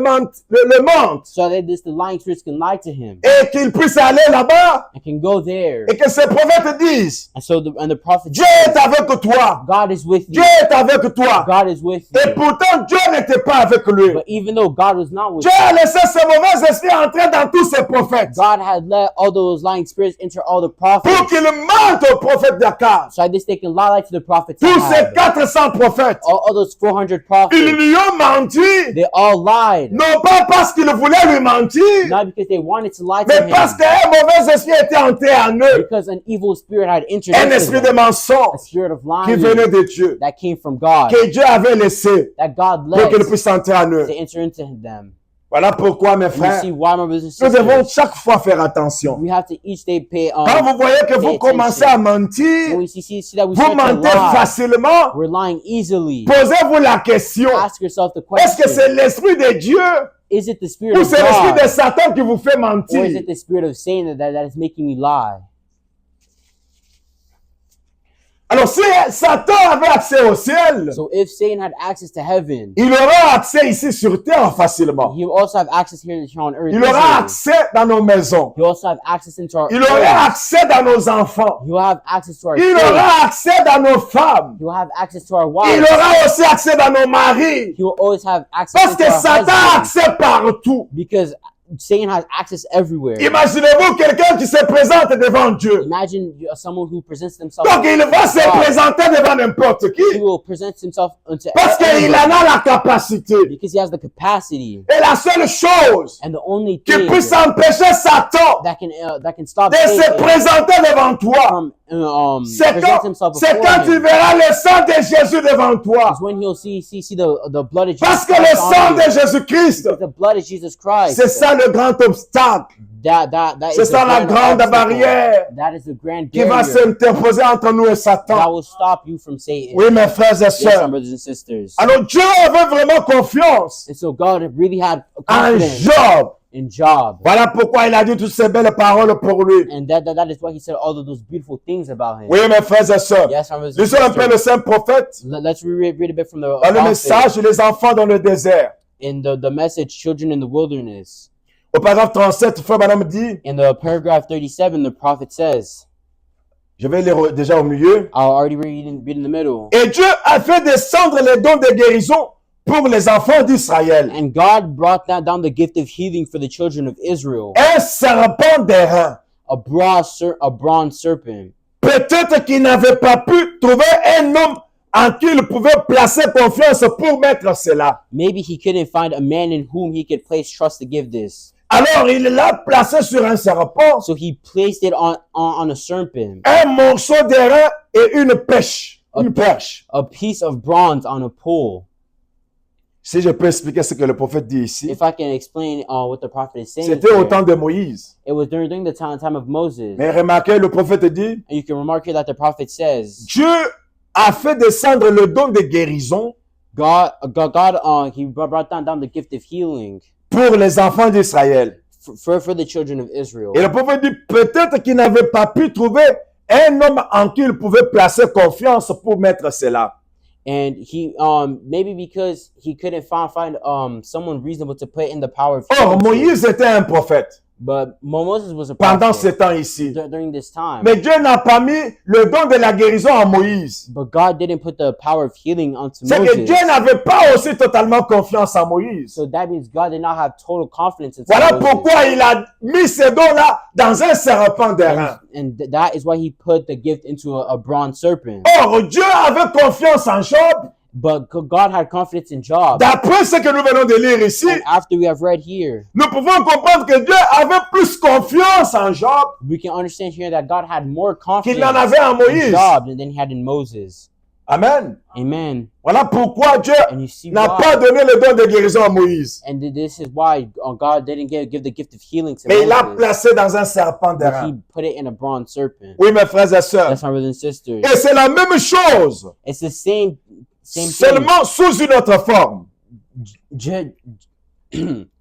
mentent so that the lying spirits can lie to him et qu'il puisse aller là-bas and can go there. et que ces prophètes disent And so the prophet Dieu est avec toi. God is with Dieu you. est avec toi. God is with Et you. pourtant, Dieu n'était pas avec lui. But even though God was not with Dieu a laissé ses mauvais esprits entrer dans tous ses prophètes God had let all those lying spirits enter all the pour prophets, qu'ils mentent aux prophètes d'Akab. so that they can lie to the prophets. Tous ces Ahab. 400 prophètes, All those 400 ils prophets, lui ont menti, they all lied. non pas parce qu'ils voulaient lui mentir, Not because they wanted to lie to mais him, parce qu'un mauvais esprit était entré en eux. because an evil spirit had entered Un into esprit de them, a mensonge spirit of qui lying venait de Dieu, that came from God, que Dieu avait laissé that God pour led qu'ils to puissent entrer en eux. enter into them. Voilà pourquoi, mes And you frères, see why, my brothers nous and devons sisters, chaque fois faire attention. we have to each day pay Quand vous voyez que vous pay commencez attention. à mentir, When we see that we vous start to mentez lie, facilement, we're lying easily. posez-vous la question. Ask yourself the Est-ce que question, c'est l'esprit de Dieu is it the spirit ou of c'est l'esprit de God, Satan qui vous fait or is mentir? it the spirit of Satan that is making me lie? Alors, si Satan avait accès au ciel, So if Satan had access to heaven, il aura accès ici sur terre facilement. he will also have access here on earth. Il aura easily. accès dans nos maisons. He will also have access into our Il aura homes. accès dans nos enfants. He will have access to our Il kids. aura accès dans nos femmes. He will have access to our Il wives. aura aussi accès dans nos maris. He will always have access Parce into que our Satan a husbands. accès partout. Because Satan has access everywhere. Imaginez-vous quelqu'un qui se présente devant Dieu. Imagine someone who presents themselves. Donc il va se God. présenter devant n'importe He qui. will present himself unto Parce qu'il everyone en a la capacité. because he has the capacity. Et la seule chose And the only qui thing puisse empêcher Satan that can stop de se Satan présenter devant toi, from c'est present himself c'est before quand tu him verras le sang de Jésus devant toi. is when he'll see the blood of Jesus Parce que Christ le on sang you. de Jésus-Christ, Because the blood of Jesus Christ. c'est ça le grand obstacle. That C'est is the ça la grand grande obstacle. barrière That is the grand qui va barrier s'interposer entre nous et that Satan. will stop you from Satan. Oui, mes frères et Yes, my sœurs. brothers and sisters. Alors Dieu avait vraiment confiance And so God really had en confidence Job. in Job. Voilà pourquoi il a dit toutes ces belles paroles pour lui. And that is why he said all of those beautiful things about him. Oui, mes frères et sœurs. Yes, my brothers and Lisons un peu sisters. le saint prophète Let's read a bit from the dans le prophet message Les enfants dans le désert. in the message, Children in the Wilderness. Au paragraphe 37, frère madame dit, In the paragraph 37, the prophet says, je vais lire déjà au milieu. I'll already read in the middle. Et Dieu a fait descendre les dons de guérison pour les enfants d'Israël. And God brought down the gift of healing for the children of Israel. Un serpent d'airain. A bronze serpent. Peut-être qu'il n'avait pas pu trouver un homme en qui il pouvait placer confiance pour mettre cela. Maybe he couldn't find a man in whom he could place trust to give this. Alors il l'a placé sur un serpent, So he placed it on a serpent, un morceau d'airain et une pêche, une perche. a piece of bronze on a pole. Si je peux expliquer ce que le prophète dit ici, If I can explain what the prophet is saying, c'était au here, temps de Moïse. it was during the time of Moses. Mais remarquez, le prophète dit, And you can remark here that the prophet says, Dieu a fait descendre le don de guérison God, he brought down the gift of healing pour les enfants d'Israël. for the children of Israel. Et le prophète dit, peut-être qu'il n'avait pas pu trouver un homme en qui il pouvait placer confiance pour mettre cela. And he, maybe because he couldn't find someone reasonable to put in the power of Or, healing. Moïse était un prophète But Moses was a pendant ce prophet temps ici. during this time. Mais Dieu n'a pas mis le don de la guérison à Moïse. But God didn't put the power of healing onto C'est que Moses. Dieu n'avait pas aussi totalement confiance en Moïse. So that means God did not have total confidence in Voilà Moses. pourquoi il a mis ce don-là dans un serpent d'airain. And that is why he put the gift into a bronze serpent. Or, Dieu avait confiance en Job. But God had confidence in Job. D'après ce que nous venons de lire ici, And after we have read here, nous pouvons comprendre que Dieu avait plus confiance en Job we can understand here that God had more qu'il confidence n'en avait en in Moïse. Job than he had in Moses. Amen. Amen. Voilà pourquoi Dieu And you see n'a why. pas donné le don de guérison à Moïse. And this is why God didn't give the gift of healing to Mais il l'a Moses. placé dans un serpent But d'airain. he put it in a bronze serpent. Oui, mes frères et sœurs. That's my brothers and sisters. Et c'est la même chose, It's the same thing. seulement sous une autre forme.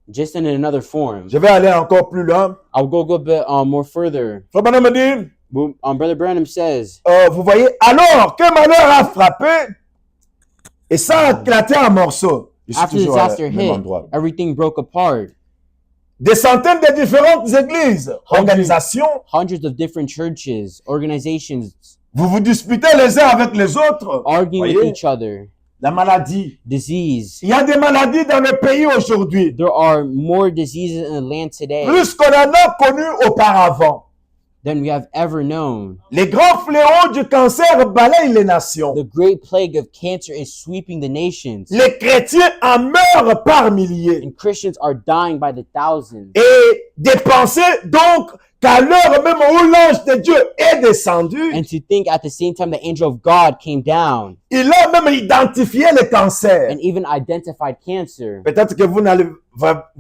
Just in another form. Je vais aller encore plus loin. I'll go a bit more further. Frère Branham me dit, Brother Branham says, vous voyez, alors que malheur a frappé, et ça a éclaté en morceaux. Je suis after toujours disaster au même hit, endroit. everything broke apart. Des centaines de différentes églises, organisations, Hundreds of different churches, organizations vous vous disputez les uns avec les autres. arguing with Voyez, each other. la maladie. Disease. Il y a des maladies dans le pays aujourd'hui, There are more diseases in the land today plus qu'on en a connu auparavant. than we have ever known. Les grands fléaux du cancer balayent les nations. The great plague of cancer is sweeping the nations, Les chrétiens en meurent par milliers. and Christians are dying by the thousands. Et des pensées donc qu'à l'heure même où l'ange de Dieu est descendu, And to think at the same time the angel of God came down il a même identifié le cancer. and even identified cancer. Peut-être que vous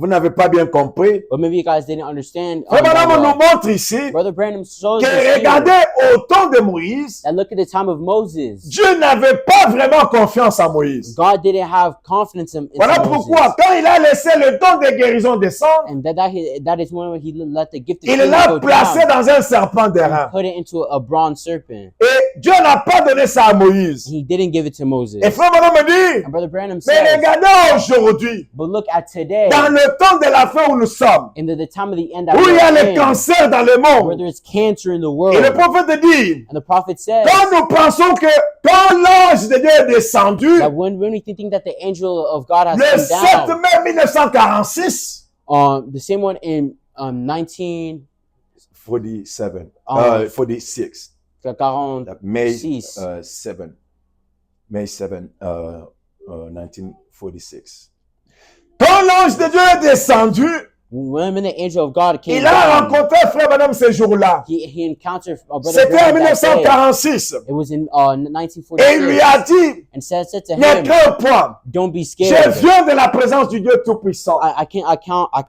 n'avez pas bien compris. But maybe you guys didn't understand. Frère Branham that nous well. montre ici Brother Branham shows que us here regardez au temps de Moïse, that look at the time of Moses. Dieu n'avait pas vraiment confiance en Moïse. God didn't have confidence in Voilà Moses. pourquoi quand il a laissé le don de guérison descendre, And that is when he let the gift of il healing l'a go placé down. dans un serpent d'airain. Put it into a bronze serpent. Et Dieu n'a pas donné ça à Moïse. He didn't give it to Moses. Et frère Branham me dit, And Brother Branham mais says, regardez aujourd'hui, but look at today, dans le temps de la fin où nous sommes, in the time of the end that où il y a we're le in, cancer dans le where monde, there's cancer in the et le world. prophète dit, And the prophet says quand nous pensons que quand l'ange de Dieu est descendu, that when we think that the angel of God has le come 7 down, mai 1946, the same one in 47, 46, 1946, May 7, May 7, 1946. Quand l'ange de Dieu est descendu, when the angel of God came il a down, rencontré frère Branham ce jour-là. he encountered Brother C'était en Branham that day. 1946. It was in Et il lui 1946, a dit, and said to ne him, crains point, "Don't be je scared. viens de la présence du Dieu Tout-Puissant. I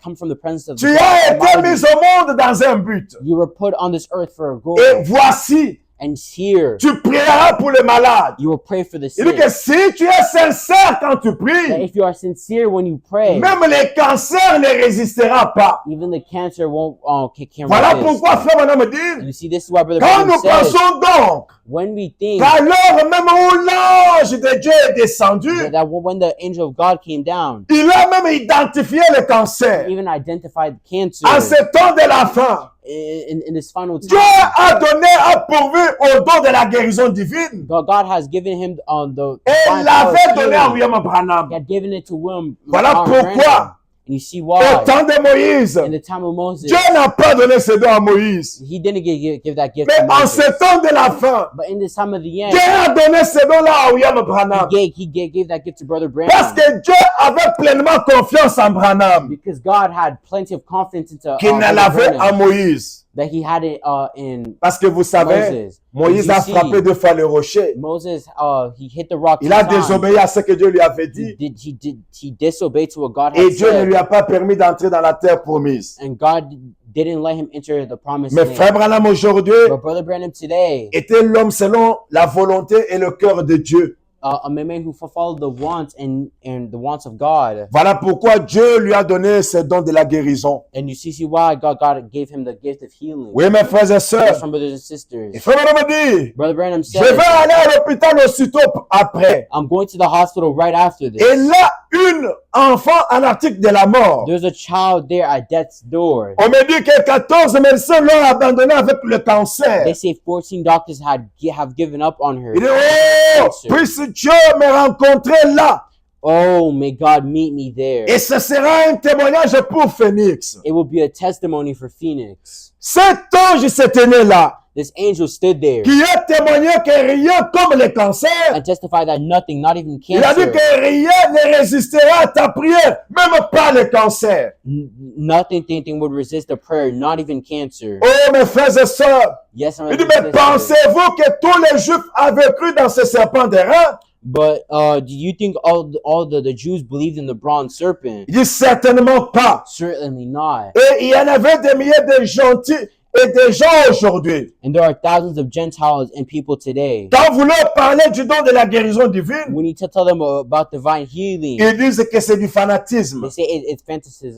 come from the presence of Tu the as God été Almighty. mis au monde dans un but. You were put on this earth for a goal, Et voici, and here tu prieras pour les malades. you will pray for the Il dit sick. que si tu es sincère quand tu That pries, if you are sincere when you pray, même les cancers ne résistera pas. even the cancer won't can Voilà resist. pourquoi frère Branham me And dit, you see, this is why Brother quand Branham nous says, pensons donc when we think qu'alors même où l'ange de Dieu est descendu, that when the angel of God came down, il a même identifié le cancer. even identified cancer En ce temps de la fin, in this final Dieu time, a donné, a pourvu au don de la guérison divine. God has given him the Et divine il power of l'avait donné à healing. William Branham. He had given it to William. Voilà Branham. pourquoi, And you see au why temps de Moïse, in the time of Moses, Dieu n'a pas donné ce don à Moïse. he didn't give that gift Mais to en Moses. ce temps de la fin, But in the time of the end, Dieu a donné ce don-là à William Branham. he gave that gift to Brother Parce Branham que Dieu avait pleinement confiance en Branham, because God had plenty of confidence into qu'il ne Brother l'avait à Branham, Moïse. that he had it in Parce que vous savez, Moses. Moïse And a you see, frappé 2 fois le rocher. Moses, he hit the rock. Il a 2 times. désobéi à ce que Dieu lui avait dit. He disobeyed to what God Et had Dieu ne said, lui a pas permis d'entrer dans la terre promise. and God didn't let him enter the promised Mais land. frère Branham aujourd'hui But Brother Branham today, était l'homme selon la volonté et le cœur de Dieu. a man who fulfilled the wants and the wants of God. Voilà pourquoi Dieu lui a donné ce don de la guérison. And you see why God gave him the gift of healing. Oui, mes frères et Yes, sœurs. from brothers and sisters. Et frère Branham dit, Brother Branham je said, vais aller à l'hôpital aussitôt après. I'm going to the hospital right after this. Et là, une enfant en article de la mort. There's a child there at death's door. On me dit que 14 médecins l'ont abandonné avec le cancer. They say 14 doctors have given up on her. Il dit, oh, puisse Dieu me rencontrer là. Oh, may God meet me there. Et ce sera un témoignage pour Phoenix. It will be a testimony for Phoenix. Cet ange s'est tenu là, This angel stood there qui a témoigné que rien comme le cancer, and testified that nothing, not even il a dit cancer, que rien ne résistera à ta prière, même pas le cancer. nothing would resist a prayer, not even cancer. Oh, mes frères et sœurs, Yes, I'm il dit, mais pensez-vous que tous les Juifs avaient cru dans ce serpent d'airain? But do you think all the Jews believed in the bronze serpent? Il dit, certainement pas. Certainly not. Et il y en avait des milliers de gentils et des gens aujourd'hui. And there are thousands of Gentiles and people today. Quand vous leur parlez du don de la guérison divine, We need to tell them about divine healing. ils disent que c'est du fanatisme. They say it's fantasy,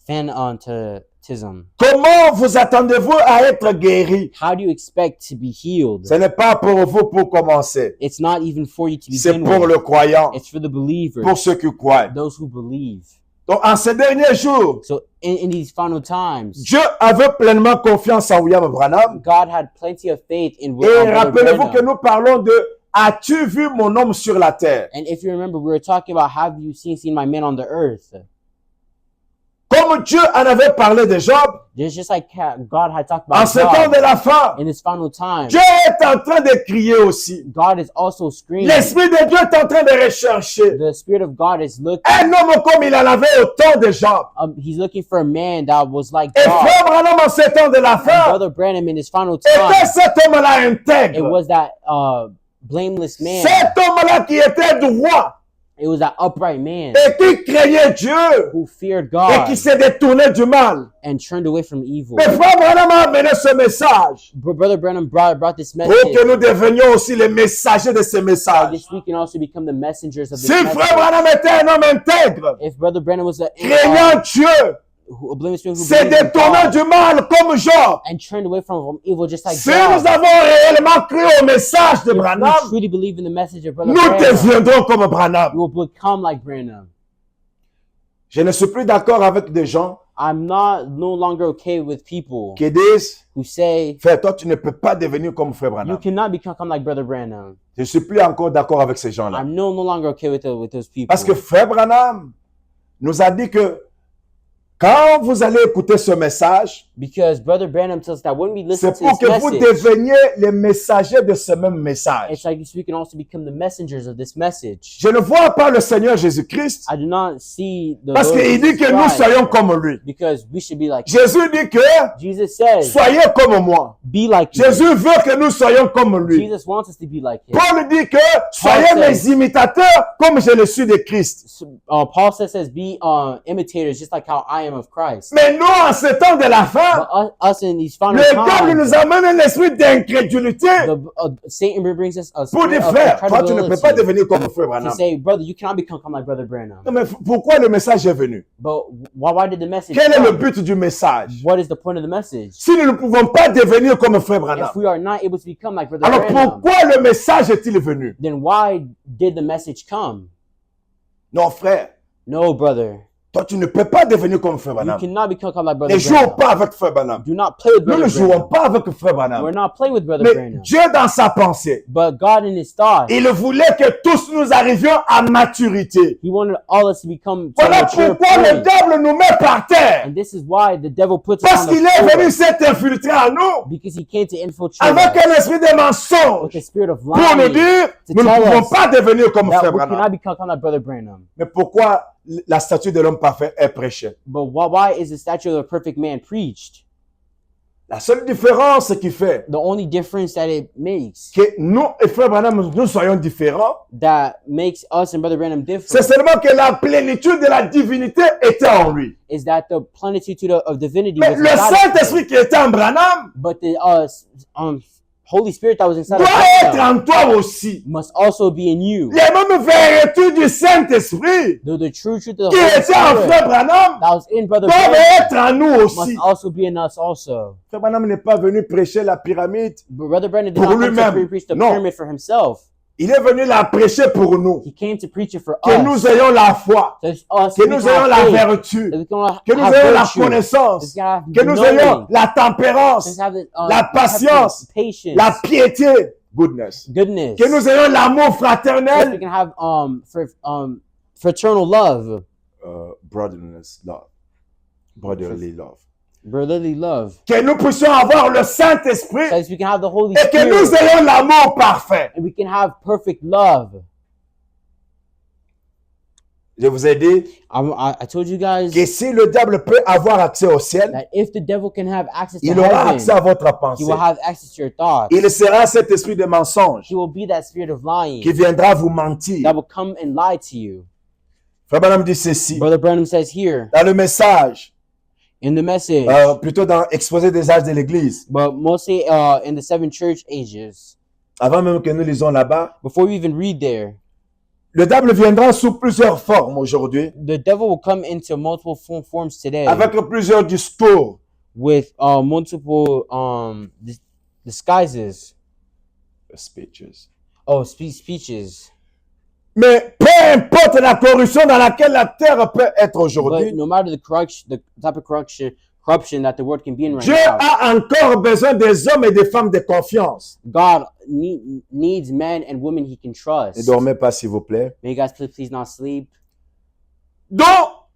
fanaticism. Comment vous attendez-vous à être guéri? How do you expect to be healed? Ce n'est pas pour vous pour commencer. It's not even for you to C'est begin pour with. le croyant, It's for the believers, pour ceux qui croient. those who believe. Donc, en ces derniers jours, So in these final times, Dieu avait pleinement confiance en William Branham. God had plenty of faith in Et Brother rappelez-vous que Branham. nous parlons de « As-tu vu mon homme sur la terre ?» And if you remember, we were talking about, have you seen my man on the earth? Comme Dieu en avait parlé de Job, Just like God had talked en about ce temps Job, de la fin, in this final time, Dieu est en train de crier aussi. God is also screaming. L'Esprit de Dieu est en train de rechercher The Spirit of God is looking. un homme comme il en avait au temps de Job. He's looking for a man that was like Et God. frère Branham, en ce temps de la And fin, Brother Branham, in his final était time, cet homme-là it intègre. was that blameless man. Cet homme-là qui était droit It was that upright man et qui craignait Dieu who feared et God qui s'est détourné du mal. and turned away from evil. Mais frère Branham a amené ce message Brother Branham brought this pour message que nous devenions aussi les messagers de ce so message. this we can also become the messengers of Si this frère message. Branham était un homme intègre, If Brother Branham was craignant Dieu, blameless people who s'est believe in détournant God du mal comme Job. and turned away from evil just like Si God. nous avons réellement cru au message de If we Branham, truly believe in the message of Brother nous Branham, deviendrons comme we Branham. will become like Branham. Je ne suis plus d'accord avec des gens I'm no longer okay with people qui disent, who say frère, toi, tu ne peux pas devenir comme frère you Branham. cannot become like Brother Branham. Je ne suis plus encore d'accord avec ces gens-là. I'm no longer okay with those people. Parce que frère Branham nous a dit que quand vous allez écouter ce message, Because Brother Branham tells us that when we listen c'est to pour this que vous message, deveniez les messagers de ce même message. it's like we can also become the messengers of this message. Je ne vois pas le Seigneur Jésus-Christ I do not see the parce Lord qu'il dit Jesus que nous Christ, soyons comme lui. because we should be like Jésus dit que Jesus says, soyez comme moi. be like me. Jésus veut que nous soyons comme lui. Jesus wants us to be like him. Paul dit que soyez says- mes imitateurs comme je le suis de Christ. So, Paul says be imitators just like how I am of Christ. Mais nous, en ce temps de la fin, But us in these final le diable times, nous amène un esprit d'incrédulité Satan brings us a pour spirit dire, of frère, toi, tu ne peux pas incredibility devenir comme frère to Branham. say, brother, you cannot become like Brother Branham. Non, mais pourquoi le message est venu? But why did the message Quel est le come? but du message? What is the point of the message? Si nous ne pouvons pas devenir comme frère Branham, If we are not able to become like Brother alors Branham, pourquoi le message est-il venu? then why did the message come? Non, frère, No, brother. toi, tu ne peux pas devenir comme frère You Branham. cannot become like Brother Ne jouons Branham. pas avec frère Branham. Do not play with Nous ne Brother jouons Branham. pas avec frère We're Branham. not playing with Brother Mais Branham. Dieu, dans sa pensée, But God in His thoughts, il voulait que tous nous arrivions à maturité. He wanted all us to become to a Voilà mature pourquoi le point. diable nous met par terre. And this is why the devil puts us Parce on the qu'il est floor. venu s'infiltrer en nous Because he came to infiltrate avec us un esprit de with mensonge a spirit of pour nous lying dire to nous ne tell pouvons us pas devenir comme that frère we cannot Branham. become like Brother Branham. Mais pourquoi la statue de l'homme parfait est prêchée? But why is the statue of the perfect man preached? La seule différence qui fait The only difference that it makes, que nous et frère Branham, nous soyons différents, that makes us and Brother Branham c'est different, seulement que la plénitude de la divinité était en lui. is that the plenitude of divinity Mais was le inside of him. Saint-Esprit qui était en Branham But the Holy Spirit that was inside doit of être Branham en toi aussi. must also be in you. Les mêmes vertus du Saint-Esprit The true truth of the qui Holy étaient en Spirit frère Branham that was in Brother doivent Branham être en nous must aussi. also be in us also. Frère Branham n'est pas venu prêcher la pyramide. But Brother Branham did Pour not come lui-même. to preach the Non. pyramid for himself. Il est venu la prêcher pour nous. He came to preach it for Que us. nous ayons la foi. So it's us Que we nous can ayons have la faith, vertu. that we can Que nous have ayons la virtue, connaissance. that we can have Que nous knowing, ayons la tempérance. that we can have la patience, patience, la piété. Goodness. goodness, Que nous ayons l'amour that we fraternel. can have fraternal love, Brotherliness, love. Brotherly love. brotherly love, Que nous puissions avoir le Saint-Esprit so we can have the Holy et que nous Spirit, ayons l'amour parfait. and we can have perfect love. Je vous ai dit I told you guys que si le diable peut avoir accès au ciel, that if the devil can have access to il aura accès à heaven, votre he pensée. will have access to your thoughts. Il sera cet esprit de mensonge He will be that spirit of lying qui viendra vous mentir. that will come and lie to you. Frère Branham dit ceci Brother Branham says here dans le message, in the message, plutôt dans l'exposé des âges de l'Église, but mostly in the 7 church ages. avant même que nous lisons là-bas, Before we even read there, le diable viendra sous plusieurs formes aujourd'hui, the devil will come into multiple forms today avec plusieurs discours. with multiple disguises. Speeches. Oh, speeches. Mais peu importe la corruption dans laquelle la terre peut être But aujourd'hui, no matter the type of corruption that the world can be in right Dieu now, a encore besoin des hommes et des femmes de confiance. God needs men and women He can trust. Ne dormez pas, s'il vous plaît. May you guys please not sleep. Donc,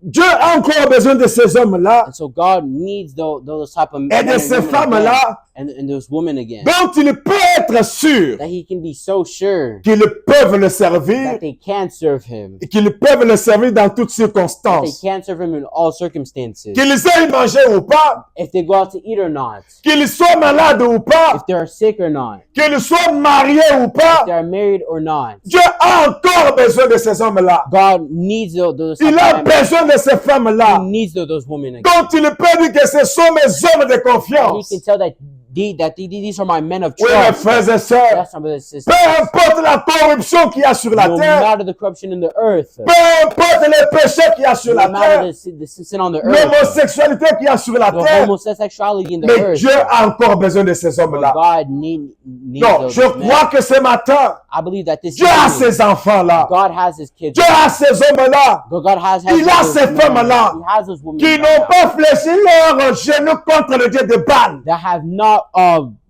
Dieu a encore besoin de ces hommes-là And so God needs those type of et men de and ces women femmes-là again, and those women again, dont il peut être sûr that He can be so sure qu'ils peuvent le servir that they can serve Him, et qu'ils peuvent le servir dans toutes that they circonstances. can serve Him in all circumstances. Qu'ils aient mangé ou pas, If they go out to eat or not, qu'ils soient malades ou if pas, they are sick or not, qu'ils soient mariés ou if pas, they are married or not, Dieu a encore besoin de ces hommes-là. God needs those type Il of a men. besoin de ces femmes-là. He needs those women again. Dont il peut dire que ce sont mes hommes de And He confiance. can tell that these are my men of Oui, mes trust. frères et sœurs, Yes, my brothers and sisters. peu importe la corruption qu'il y a sur la No terre, matter the corruption in the earth, peu importe les péchés qu'il y a sur no la matter terre, the sin on the earth, l'homosexualité qu'il y a sur la the terre, homosexuality in the mais earth, Dieu a encore besoin de ces but hommes-là. God needs Non, those je men. crois que ce matin, I believe that this Dieu a evening, ces enfants-là. God has his kids. Dieu a ces hommes-là God has Il a those ces men. femmes-là He has those women qui right n'ont now pas fléchi leurs genoux contre le Dieu de Baal, that have not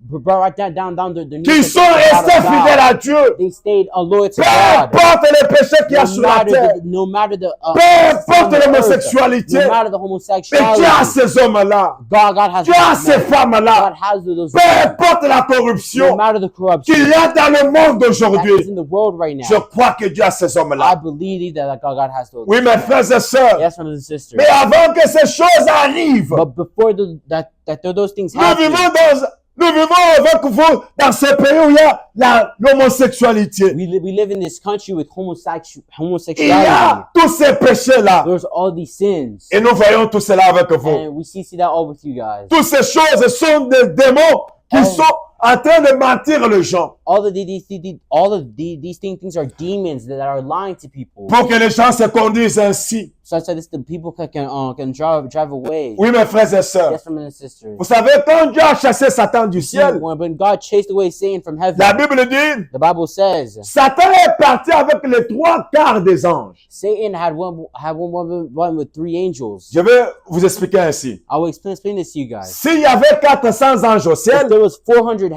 brought down the qui knees sont of God. restés fidèles à Dieu. They stayed loyal to Peu God. importe les péchés qu'il y a sur la terre, No matter the peu importe l'homosexualité, no matter the mais homosexuality, Dieu a ces hommes-là, God has Dieu a those ces men. femmes-là, God has those peu men. importe la No corruption matter the corruption qu'il y a dans le monde that is d'aujourd'hui, in the world right now, je crois que Dieu a ces I hommes-là. believe that God has those. Oui, mes frères et sœurs, Yes, brothers and sisters. mais avant que ces choses arrivent, But before those things nous happen, vivons avec vous dans ce pays où il y a l'homosexualité. we live in this country with Il y homosexuality. a tous ces péchés-là. There's all these sins. Et nous voyons tout cela avec vous. And we see that all with you guys. Toutes ces choses sont des démons qui Oh. sont en train de mentir les gens. All of these things are demons that are lying to people. Pour que les gens se conduisent ainsi. Such that the people can drive away. Oui, mes frères et sœurs. Yes, brothers and sisters. Vous savez, quand Dieu a chassé Satan du ciel, When God chased away Satan from heaven, la Bible dit, the Bible says Satan est parti avec les 3/4 des anges. Satan had one with 3 angels. Je vais vous expliquer ainsi. I will explain this to you guys. S'il y avait 400 anges au If ciel, there was 400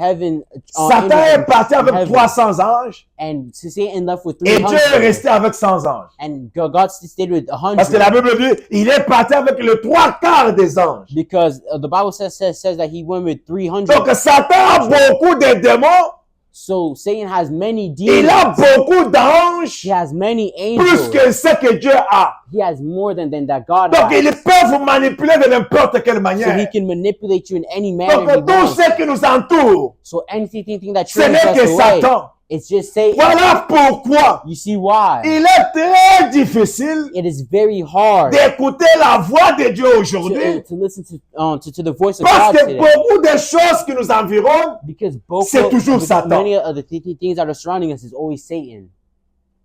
Satan angels est parti in avec heaven, 300 anges and Satan left with et Dieu est 300, resté avec 100 anges. and God stayed with Parce que la 100, Bible dit, il est parti avec les 3/4 des anges. because the Bible says that he went with 300. Donc Satan a beaucoup de démons, So Satan has many il a demons. beaucoup d'anges, He has many plus angels. que ce que Dieu a. He has more than that God Donc il has. peut vous manipuler de n'importe quelle So he manière. can manipulate you in any manner he Donc tout wants. ce qui nous entoure, So anything that ce turns n'est que us away, Satan. it's just Satan. Voilà pourquoi You see why? il est très difficile It is very hard d'écouter la voix de Dieu aujourd'hui. to listen to the voice of Parce God que today. beaucoup de choses qui nous environnent, Because c'est toujours Satan. many of the things that are surrounding us is always Satan.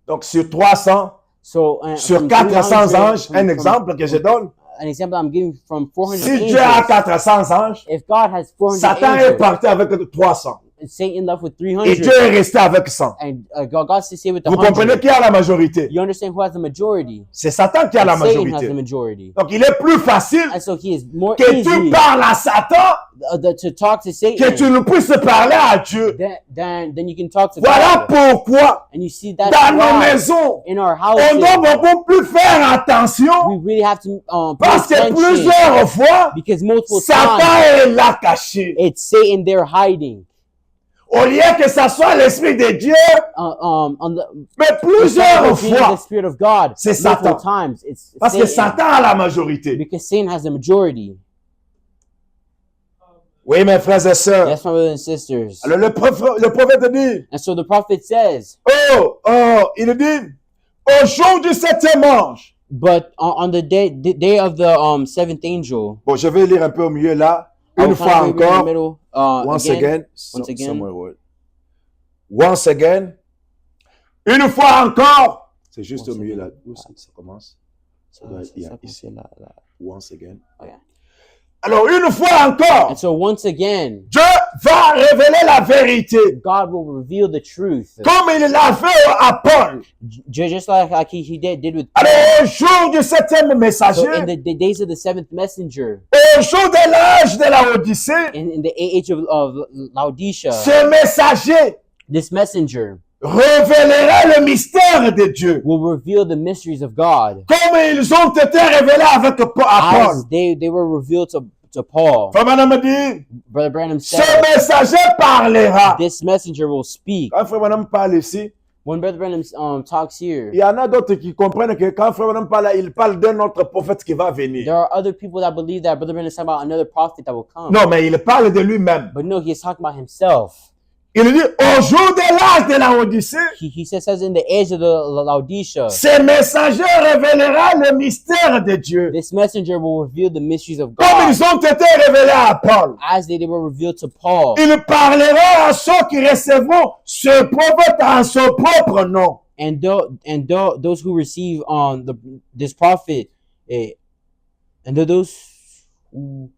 donc sur 300, So sur from 400 300 anges, from- un from- exemple que je donne, an example I'm giving from 400 si Dieu a angels. 400 anges, If God has 400 Satan est angels, parti avec 300 Satan left with et 300, Dieu est resté avec 100. and God stayed with the Vous comprenez 100. qui a la majorité? You understand who has the majority? C'est Satan qui a la Satan has the majorité. majority. Donc il est plus facile And so he is more que easy tu parles à Satan to talk to que Satan tu ne puisses parler à Dieu. than you can talk to Voilà God. pourquoi And you see that dans nos maisons, in our on houses, doit beaucoup plus faire attention we really have to pay parce que attention, plusieurs fois, because multiple Satan times est là caché. it's Satan there hiding. Au lieu que ça soit l'Esprit de Dieu, On the mais instead plusieurs of being the fois, Spirit of God, c'est multiple Satan. times it's parce que Satan, Satan a la majorité. because Satan has the majority. Oui, mes frères et sœurs. Yes, my brothers and sisters. Alors le prophète dit, And so the prophet says, il dit, au jour du 7e ange. but on the day of the seventh angel, Bon, je vais lire un peu au milieu là. I Une will fois kind of read in the encore. middle, Once again. again. Once again. Somewhere word. Once again. Une fois encore. C'est juste Once au milieu là. again. Où ça commence? Ça Ça- doit être ça ici. commence là, là. Once again. Okay. Alors, une fois encore, And so once again, Dieu va révéler la vérité. God will reveal the truth, Comme il l'a fait à Paul. just like he did with Alors, Paul. au jour du 7e So messager, in the days of the seventh messenger, au jour de l'âge de la Odyssée, in the age of Laodicea, ce messager this messenger révélera le mystère de Dieu. will reveal the mysteries of God, Comme ils ont été révélés avec à Paul. as they were revealed to Paul. Frère Branham dit, Brother Branham ce said, messager parlera. this messenger will speak. Quand Frère Branham parle ici, When Brother Branham talks here, il y en a d'autres qui comprennent que quand Frère Branham parle, il parle d'un autre prophète qui va venir. there are other people that believe that Brother Branham is talking about another prophet that will come. Non, mais il parle de lui-même. But no, he is talking about himself. Il dit, au jour de l'âge de la Odyssée, he says in the age of the Laodicea, ce messager révélera le mystère de Dieu. this messenger will reveal the mysteries of Comme God ils ont été révélés à Paul. as they were revealed to Paul. Il parlera à ceux qui recevront ce prophète en son propre nom. And those who receive this prophet, and those who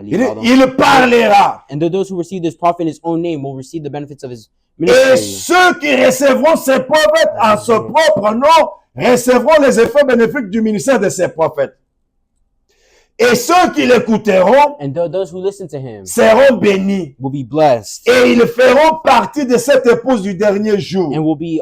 Il parlera. and those who receive this prophet in his own name will receive the benefits of his Et ministry. ceux qui recevront ce prophète en son propre nom recevront les effets bénéfiques du ministère de ces prophètes. Et ceux qui l'écouteront And those who listen to him seront bénis. will be blessed Et ils feront partie de cette épouse du dernier jour. and will be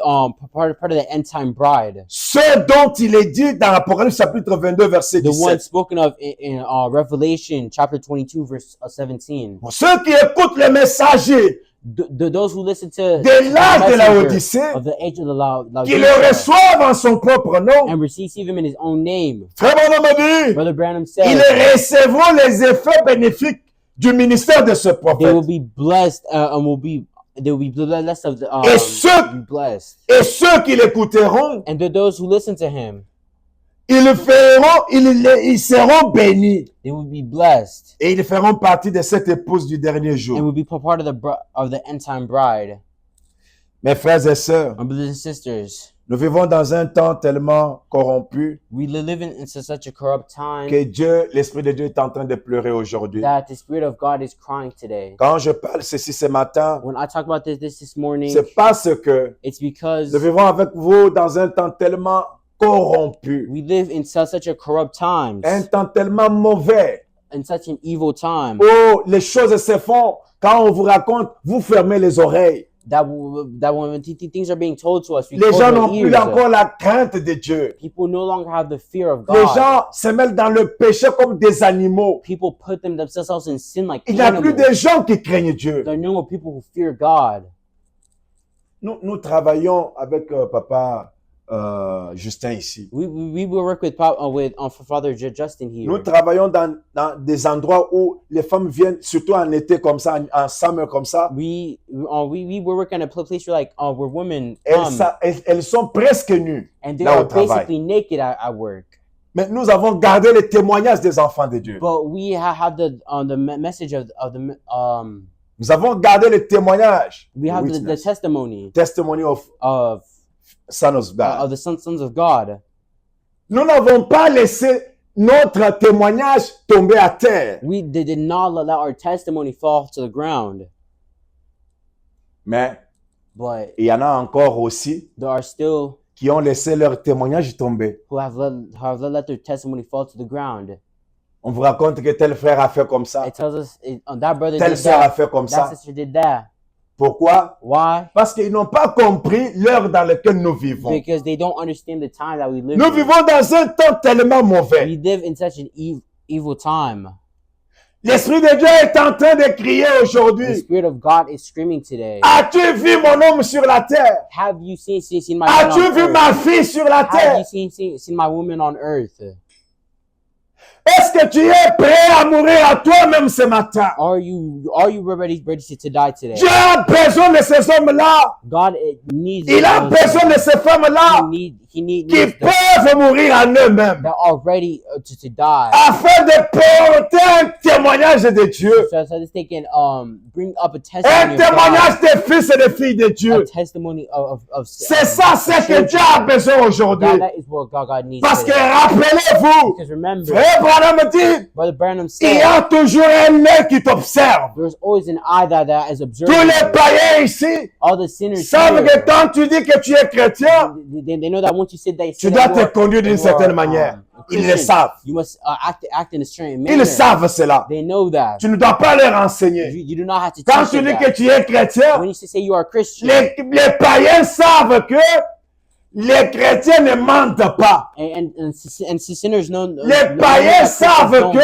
part of the end time bride. Ce dont il est dit dans Apocalypse chapitre 22 verset The one 17. spoken of in Revelation chapter 22 verse 17. Ceux qui écoutent le messager Those who listen to de l'âge de la messenger Odyssée, of the age of the qui le Laodicea reçoivent en son propre nom, and receive him in his own name. Frère Branham a dit, Brother Branham ils said recevront les effets bénéfiques du ministère de ce they prophète. will be blessed and they will be blessed of the Et ceux- be blessed. Et ceux qui l'écouteront, And those who listen to him, ils seront bénis. they will be blessed Et ils feront partie de cette épouse du dernier and jour. will be part of the end time bride. Mes frères et sœurs, My brothers and sisters, nous vivons dans un temps tellement corrompu we live in such a corrupt time que Dieu, l'Esprit de Dieu est en train de pleurer aujourd'hui. that the Spirit of God is crying today. Quand je parle ceci ce matin, When I talk about this morning, c'est parce que it's because nous vivons avec vous dans un temps tellement corrompu, we live in such a corrupt times, un temps tellement mauvais, in such an evil time, où les choses se font. Quand on vous raconte, vous fermez les oreilles. that when things are being told to us, we Les close gens our n'ont plus ears. encore la crainte de Dieu. People no longer have the fear of Les God. gens se mêlent dans le péché comme des animaux. People put themselves in sin like Il n'y a plus animals. de gens qui craignent Dieu. There are no more people who fear God. Nous travaillons avec papa Justin ici. We will work with for Father Justin here. Nous travaillons dans des endroits où les femmes viennent, surtout en été comme ça, en summer comme ça. We will work in a place where women Elles, come elles sont presque nues and they là are au travail. basically naked at work. Mais nous avons gardé les témoignages des enfants de Dieu. But we have the message of the Nous avons gardé les témoignages. we have the Witness. testimony Testimony of Son of God. of the sons of God. Nous n'avons pas laissé notre témoignage tomber à terre. We did not let our testimony fall to the ground. Mais But il y en a encore aussi there are still qui ont laissé leur témoignage tomber. who have let their testimony fall to the ground. On vous raconte que tel frère a fait comme ça, It tells us that brother telle did sœur a that, fait comme that ça. sister did that. Pourquoi? Why? Parce qu'ils n'ont pas compris l'heure dans laquelle nous vivons. Because they don't understand the time that we live Nous in. vivons dans un temps tellement mauvais. We live in such an evil time. L'Esprit de Dieu est en train de crier The aujourd'hui. Spirit of God is screaming today. As-tu vu mon homme sur la terre? Have you seen my man As-tu on vu earth? ma fille sur la Have terre? you seen my woman on earth? Est-ce que tu es prêt à mourir à toi-même ce matin? Are you ready to die today? Dieu a besoin de ces hommes-là. God needs Il a besoin de ces femmes-là he needs qui them peuvent mourir en eux-mêmes that are ready to die. afin de porter un témoignage de Dieu. So that they can bring up a Un testimony of témoignage God, des fils et des filles de a Dieu. testimony of C'est ça ce que Dieu a besoin aujourd'hui. that is what God needs Parce que today. rappelez-vous, Because remember, Frère Branham dit, Brother Branham il y said, a toujours un œil qui t'observe. there's always an eye that is observing Tous les you. païens ici All the sinners savent here, que quand tu dis que tu es chrétien, they know that once you say that tu that dois you te are- conduire d'une you are, certaine manière. a Ils le Christian, savent. you must act in a certain Ils manner. savent cela. They know that. Tu ne dois pas leur enseigner. You do not have to Quand teach tu them dis that. que tu es chrétien, When you say you are a Christian, les païens savent que les chrétiens ne mentent pas. and sinners know. Les païens savent que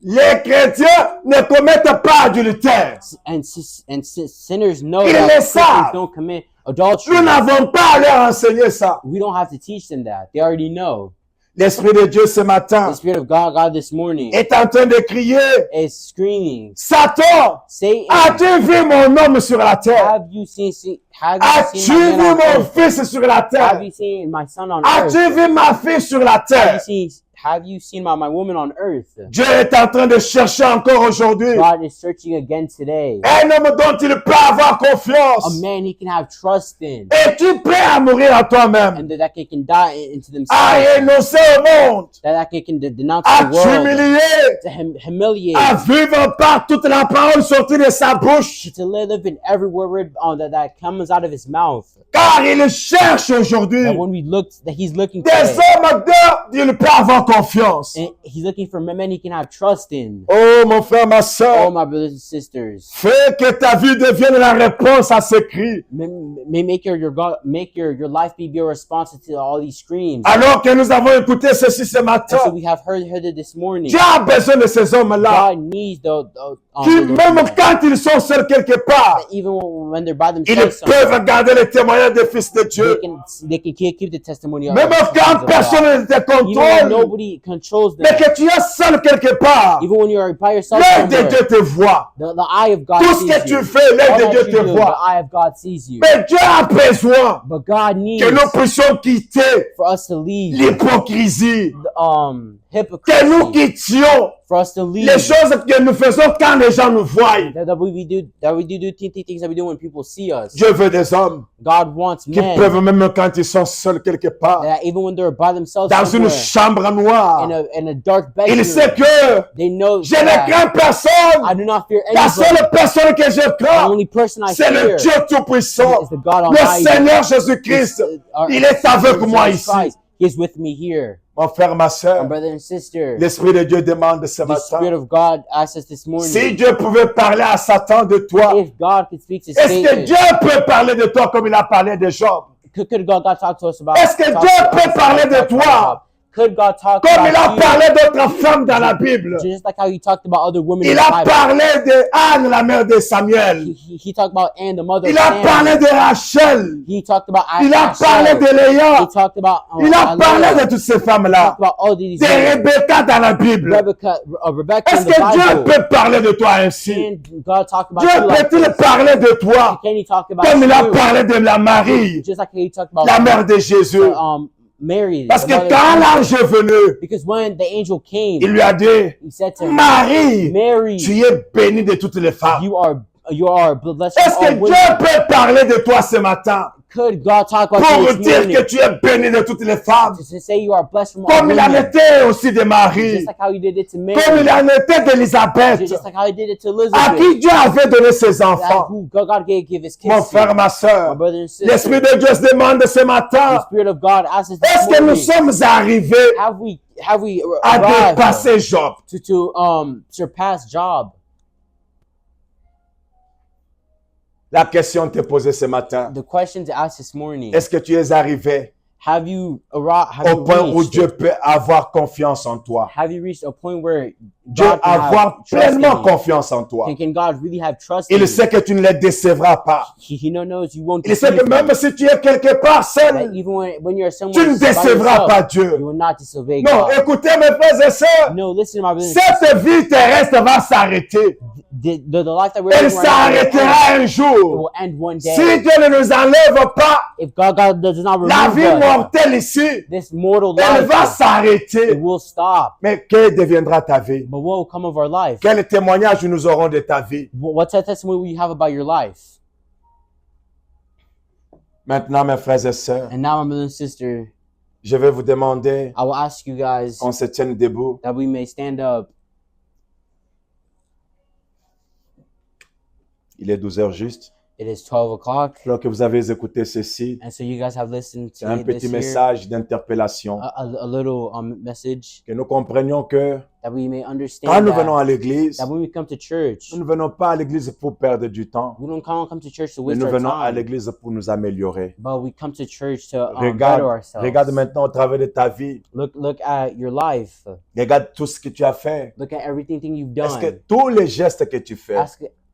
les chrétiens ne commettent pas adultère. Sinners know Ils that le Christians savent. don't commit adultery. Nous n'avons pas à leur enseigner ça. We don't have to teach them that. They already know. L'Esprit de Dieu ce matin The Spirit of God this morning est en train de crier, is screaming, Satan, Satan, as-tu vu mon homme sur la terre? have you seen my As-tu man vu on mon earth? fils sur la Have terre? you seen my son on As-tu earth? vu ma fille sur la terre? Have you seen my woman on earth? Dieu est en train de chercher encore aujourd'hui God is searching again today. un homme dont il peut avoir A confiance. man he can have trust in. Es-tu prêt à mourir à toi-même? And that he can die into À themselves. énoncer au monde? That he can denounce À the world. t'humilier? To humiliate. À vivre par toute la parole sortie de sa bouche? To live in every word that comes out of his mouth. Car il cherche aujourd'hui That when we look, that he's looking des today. hommes dont il peut avoir confiance. And he's looking for men he can have trust in. Oh mon frère, ma Oh, soeur, my brothers and sisters. fais que ta vie devienne la réponse à ce cri. May make your life be your response to all these screams. Alors que nous avons écouté ceci ce And so matin, we have heard it this morning. Dieu a besoin de ces hommes-là God needs those qui, même men. quand ils sont seuls quelque part, Even when they're by ils themselves, peuvent garder le témoignage des fils de Dieu. they can keep the testimony of Même the sons quand of God. personne ne te Even when contrôle, nobody controls them. mais que tu es seul quelque part, Even when you're by yourself l'œil de somewhere, Dieu te voit. the eye of God Tout ce sees que you. tu fais, l'œil All de that Dieu you te do, the voit. eye of God sees you. Mais Dieu a besoin But God needs que nous puissions quitter for us to leave l'hypocrisie, que hypocrisy, nous quittions for us to leave les choses que nous faisons quand les gens nous voient. that we do things that we do when people see us. Dieu veut des hommes God wants qui men peuvent, même quand ils sont seuls quelque part, that even when they're by themselves dans une somewhere, chambre noire, in a dark bedroom, il sait que they know je ne that crains I personne. do not fear La anybody. seule personne que je The crains, only person I c'est le fear Dieu Tout-Puissant, is the God le Almighty. Seigneur Jésus-Christ. Il est avec moi Jesus ici. Christ. He is with me here. Mon frère, ma My soeur, brother and sister, l'Esprit de Dieu demande ce the Spirit matin, of God asked us this morning, si Dieu pouvait parler à Satan de toi, if God could speak to est-ce que Satan, Dieu peut parler de toi comme il a parlé de Job? could God talk to us about? Est-ce que talk Dieu to us peut parler de about- toi Could God talk comme il a about you? parlé d'autres femmes dans la Bible? Just like how he talked about other women in Il the a Bible. parlé de Anne, la mère de Samuel. He talked about Anne, the mother Il of a Samuel. parlé de Rachel. He talked about Il a Rachel. parlé de He Léa. talked about Il a parlé Leah. de toutes ces He femmes-là. talked about all these De women. Rebecca dans la Bible. Rebecca in Est-ce the que Dieu Bible. peut parler de toi ainsi? Can God talk about Dieu you like peut-il this? parler de toi Can he talk about comme il a you? parlé de la Marie, Just like he talked about la mère de Jésus? Mary. Parce the que mother of quand Jesus. l'ange est venu, Because when the angel came, il lui a dit, he said to her, Marie, Mary, tu es bénie de toutes les femmes. you are blessed Est-ce from all que Dieu women. peut parler de toi ce matin Could God talk about pour you this dire morning? que tu es bénie de toutes les femmes? To say you are blessed from all Comme il en women. était aussi de Marie, Just like how he did it to comme Mary. il en était d'Élisabeth, Just like how he did it to à Elizabeth. qui Dieu avait donné ses That enfants. who God gave his kids Mon frère, to. ma My soeur, brother and sister. l'Esprit de Dieu se demande ce The matin, Spirit of God asks us est-ce this que nous morning, sommes arrivés have we à arrived dépasser Job? to surpass Job? La question t'est posée ce matin. The question to ask this morning, Est-ce que tu es arrivé have you arrived? Have au you point où reached? Dieu peut avoir confiance en toi? Have you reached a point where Dieu God can avoir have trust in pleinement you? confiance en toi. Can God really have trust in Il you? sait que tu ne les décevras pas. He knows you won't Il sait deceive que même him. si tu es quelque part That seul, even when you're tu ne somewhere by décevras yourself, pas Dieu. you will not disobey Non, God. écoutez mes frères et sœurs, No, listen, my brothers and sisters. cette vie terrestre va s'arrêter. The life that we're Elle living right now s'arrêtera un it jour. will end one day. Si Dieu ne nous enlève pas, If God does not la remove vie us, mortelle ici, this mortal elle life, va it s'arrêter. will stop. Mais que deviendra ta vie? But what will come of our life? Quel témoignage nous aurons de ta vie? What's that testimony will you have about your life? Maintenant, mes frères et sœurs, And now, my brother and sister, je vais vous demander I will ask you guys qu'on se tienne debout. that we may stand up. Il est 12 heures juste. It is 12 o'clock. Alors que vous avez écouté ceci, And so you guys have listened c'est to un this petit here, message d'interpellation. a little message Que nous comprenions que that we may quand understand nous venons that, à l'église, that when we come to church, nous ne venons pas à l'église pour perdre du temps, we don't come to church to mais waste nous our venons à time, l'église pour nous améliorer. but we come to church to better Regarde, ourselves. regarde maintenant au travers de ta vie. Look at your life. Regarde tout ce que tu as fait. Look at everything you've Est-ce que done. tous les gestes que tu fais,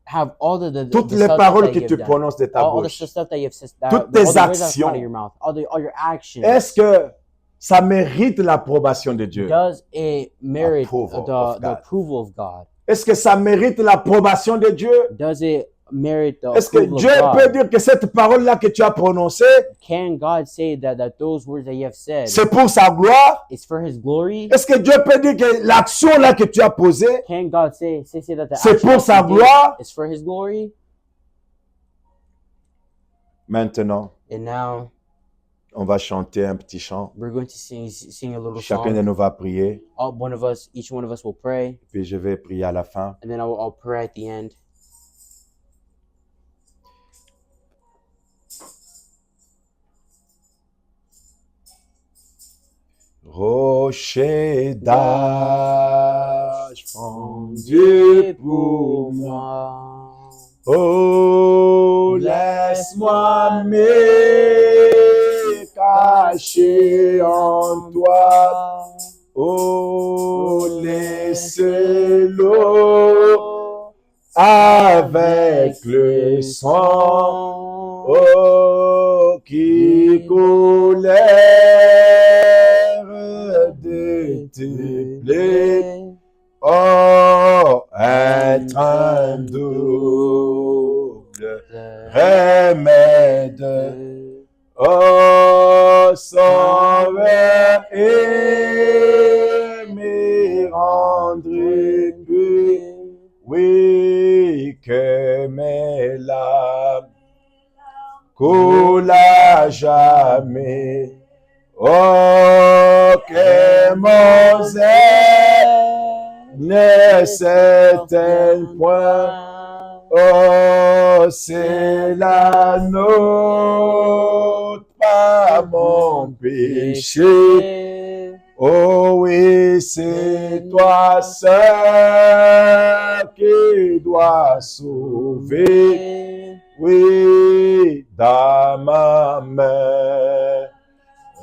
Have all the toutes the les stuff paroles that que you've tu done. prononces de ta all the bouche, stuff that you've said, toutes all tes the words that come out actions, of your mouth, all your actions. est-ce que ça mérite l'approbation de Dieu? Does it merit Approval of the God. approval of God? Est-ce que ça mérite l'approbation de Dieu? Does it merit the Est-ce que approval Dieu of peut God? dire que cette parole-là que tu as prononcée, Can God say that those words that you have said c'est pour sa gloire? is for His glory? Est-ce que Dieu peut dire que l'action-là que tu as posée, Can God say that the c'est action pour that sa you did gloire? is for His glory? Maintenant, And now on va chanter un petit chant. we're going to sing a little Chacun de song. nous va prier, Each one of us will pray, puis je vais prier à la fin. and then I'll pray at the end. Rocher d'âge fondu pour moi. Oh, laisse-moi me cacher en toi. Oh, laisse l'eau avec le sang. Oh, qui coulait de tes plaies. Oh, être un double remède. Oh, sauveur et me rendre plus. Oui, que mes larmes coulent à jamais. Oh, que mon zèle ne s'éteigne point. Oh, c'est la nôtre, pas mon péché. Oh oui, c'est toi seul qui dois sauver. Oui, dans ma main,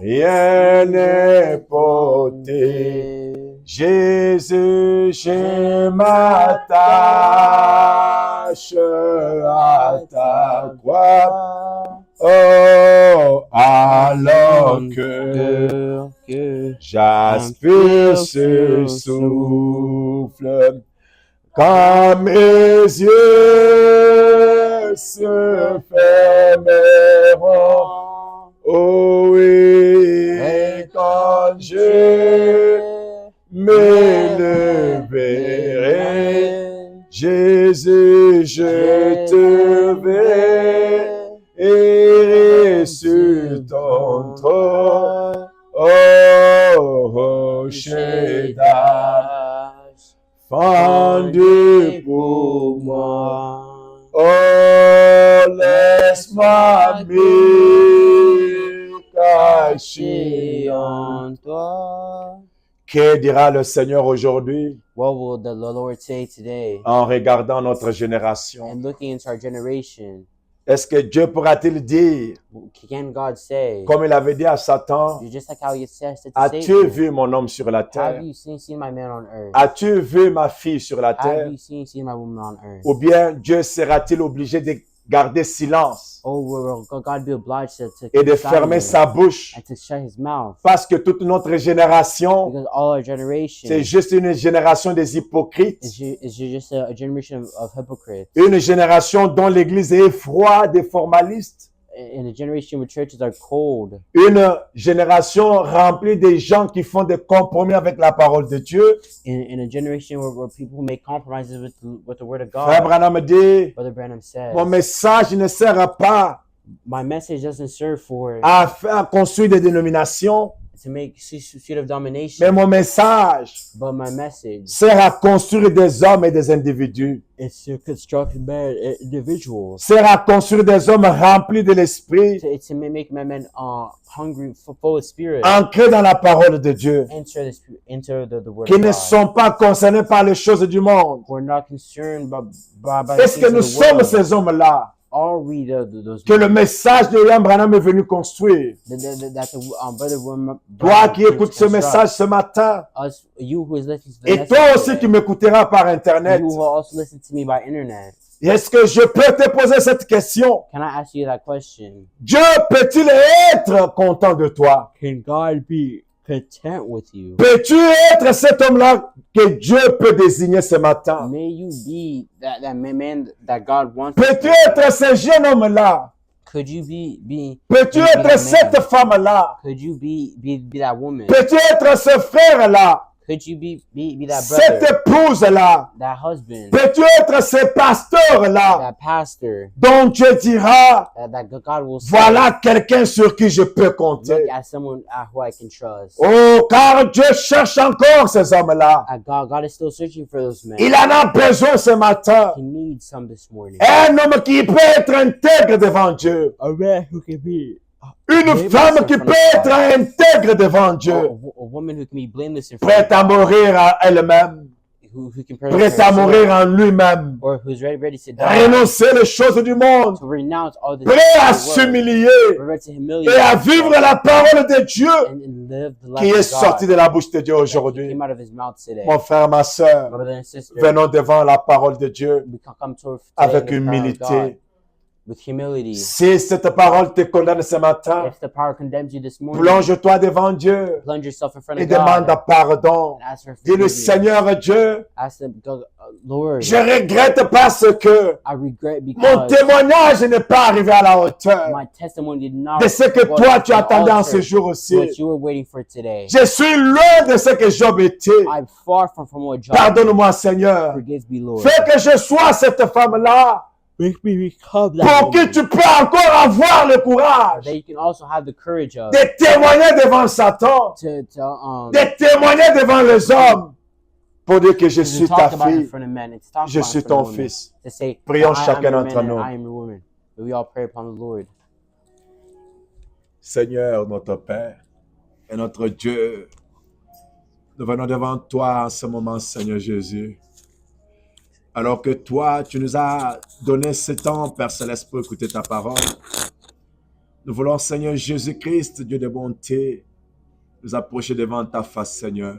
rien n'est porté. Jésus, je m'attache à ta croix. Oh, alors que j'aspire ce souffle, quand mes yeux se fermeront. Oh oui, et quand je m'éleverai, Jésus, je te verrai et sur ton trône, oh, rocher d'âge, fendu pour moi. Oh, laisse-moi me cacher en toi. Que dira le Seigneur aujourd'hui What will the Lord say today? en regardant notre génération? And looking into our generation, Est-ce que Dieu pourra-t-il dire, can God say, comme il avait dit à Satan, just like how He said to as-tu Satan, vu mon homme sur la have terre? you seen my man on earth? As-tu vu ma fille sur la Have terre? you seen my woman on earth? Ou bien Dieu sera-t-il obligé de garder silence Oh, will God be obliged to et de keep fermer silent sa bouche? and to shut His mouth? Parce que toute notre génération, Because all our generation c'est juste une génération des hypocrites, is just a generation of hypocrites, une génération dont l'Église est froide et formaliste, in a generation where churches are cold, une génération remplie de gens qui font des compromis avec la parole de Dieu. in a generation where people make compromises with the Word of Frère God. Branham dit, Brother Branham says, mon message ne sert pas my message doesn't serve for à faire construire des dénominations, to make seat of domination, mais mon message but my message sert à construire des hommes et des individus, is to construct individuals, sert à construire des hommes remplis de l'esprit, to make my men hungry, full of spirit, ancrés dans la parole de Dieu, enter the Word qui of ne God. sont pas concernés par les choses du monde. We're not concerned by the Est-ce que things nous of the sommes world. ces hommes-là Are we those que le message de William Branham est venu construire? that the brother Toi qui écoutes ce message ce matin, you who is listening to the et toi message aussi today, qui m'écouteras par Internet, you who also listen to me by internet, Est-ce que je peux te poser cette question? Can I ask you that question? Dieu peut-il être content de toi? Can God be content with you? Peux-tu être cet homme-là que Dieu peut désigner ce matin? May you be that man that God wants. Peux-tu être ce jeune homme-là? Could you be Peux-tu be être that cette man? femme-là? Could you be that woman? Peux-tu être ce frère-là? Could you be that Cette brother, épouse-là? that husband, Peux-tu être ce pasteur-là? that pastor, Dont Dieu dira, that God will say, voilà quelqu'un sur qui je peux compter. look at someone who I can trust. Oh, car Dieu cherche encore ces hommes-là. God is still searching for those men. Il en a besoin ce matin. He needs some this morning. Un homme qui peut être intègre devant Dieu. A man who can be Une femme qui peut être intègre devant Dieu. a woman who can be blameless in front Prête of à God, mourir à elle-même. who can Prête à mourir en lui-même. or who's ready to die, Renoncer les choses du monde. to renounce all the Prêt à things of the world, s'humilier. ready to humiliate Et à himself vivre la parole de Dieu and live the qui life est of sortie God de la bouche de Dieu that aujourd'hui. came out of his mouth today. Mon frère, ma My soeur, brother and sister, venons devant la parole de Dieu we can come to avec today in the power of God humilité. with humility. Si cette parole te condamne ce matin, If the power condemns you this morning, plonge-toi devant Dieu plunge yourself in front et of demande God pardon. and ask for Dis-le, forgiveness. Seigneur Dieu, Ask them, Lord, je regrette parce que I regret mon because témoignage n'est pas arrivé à la hauteur my testimony did not de ce que go toi to tu the attendais en altar ce jour aussi. what you were waiting for today. Je suis loin de ce que Job était. I'm far from what John. Pardonne-moi, Seigneur. Forgive me, Lord. Fais que je sois cette femme-là Make me become that pour qui woman tu peux encore avoir le courage that you can also have the courage of de témoigner devant Satan, to de témoigner devant les hommes pour dire que je to suis ta talk about in fille, front of men and to talk je about in suis front of ton women, fils. to say, Prions I am chacun your d'entre man nous. and I am your woman. But we all pray upon the Lord. Seigneur, notre Père et notre Dieu, nous venons devant toi en ce moment, Seigneur Jésus. Alors que toi, tu nous as donné ce temps, Père Céleste, pour écouter ta parole. Nous voulons, Seigneur Jésus-Christ, Dieu de bonté, nous approcher devant ta face, Seigneur.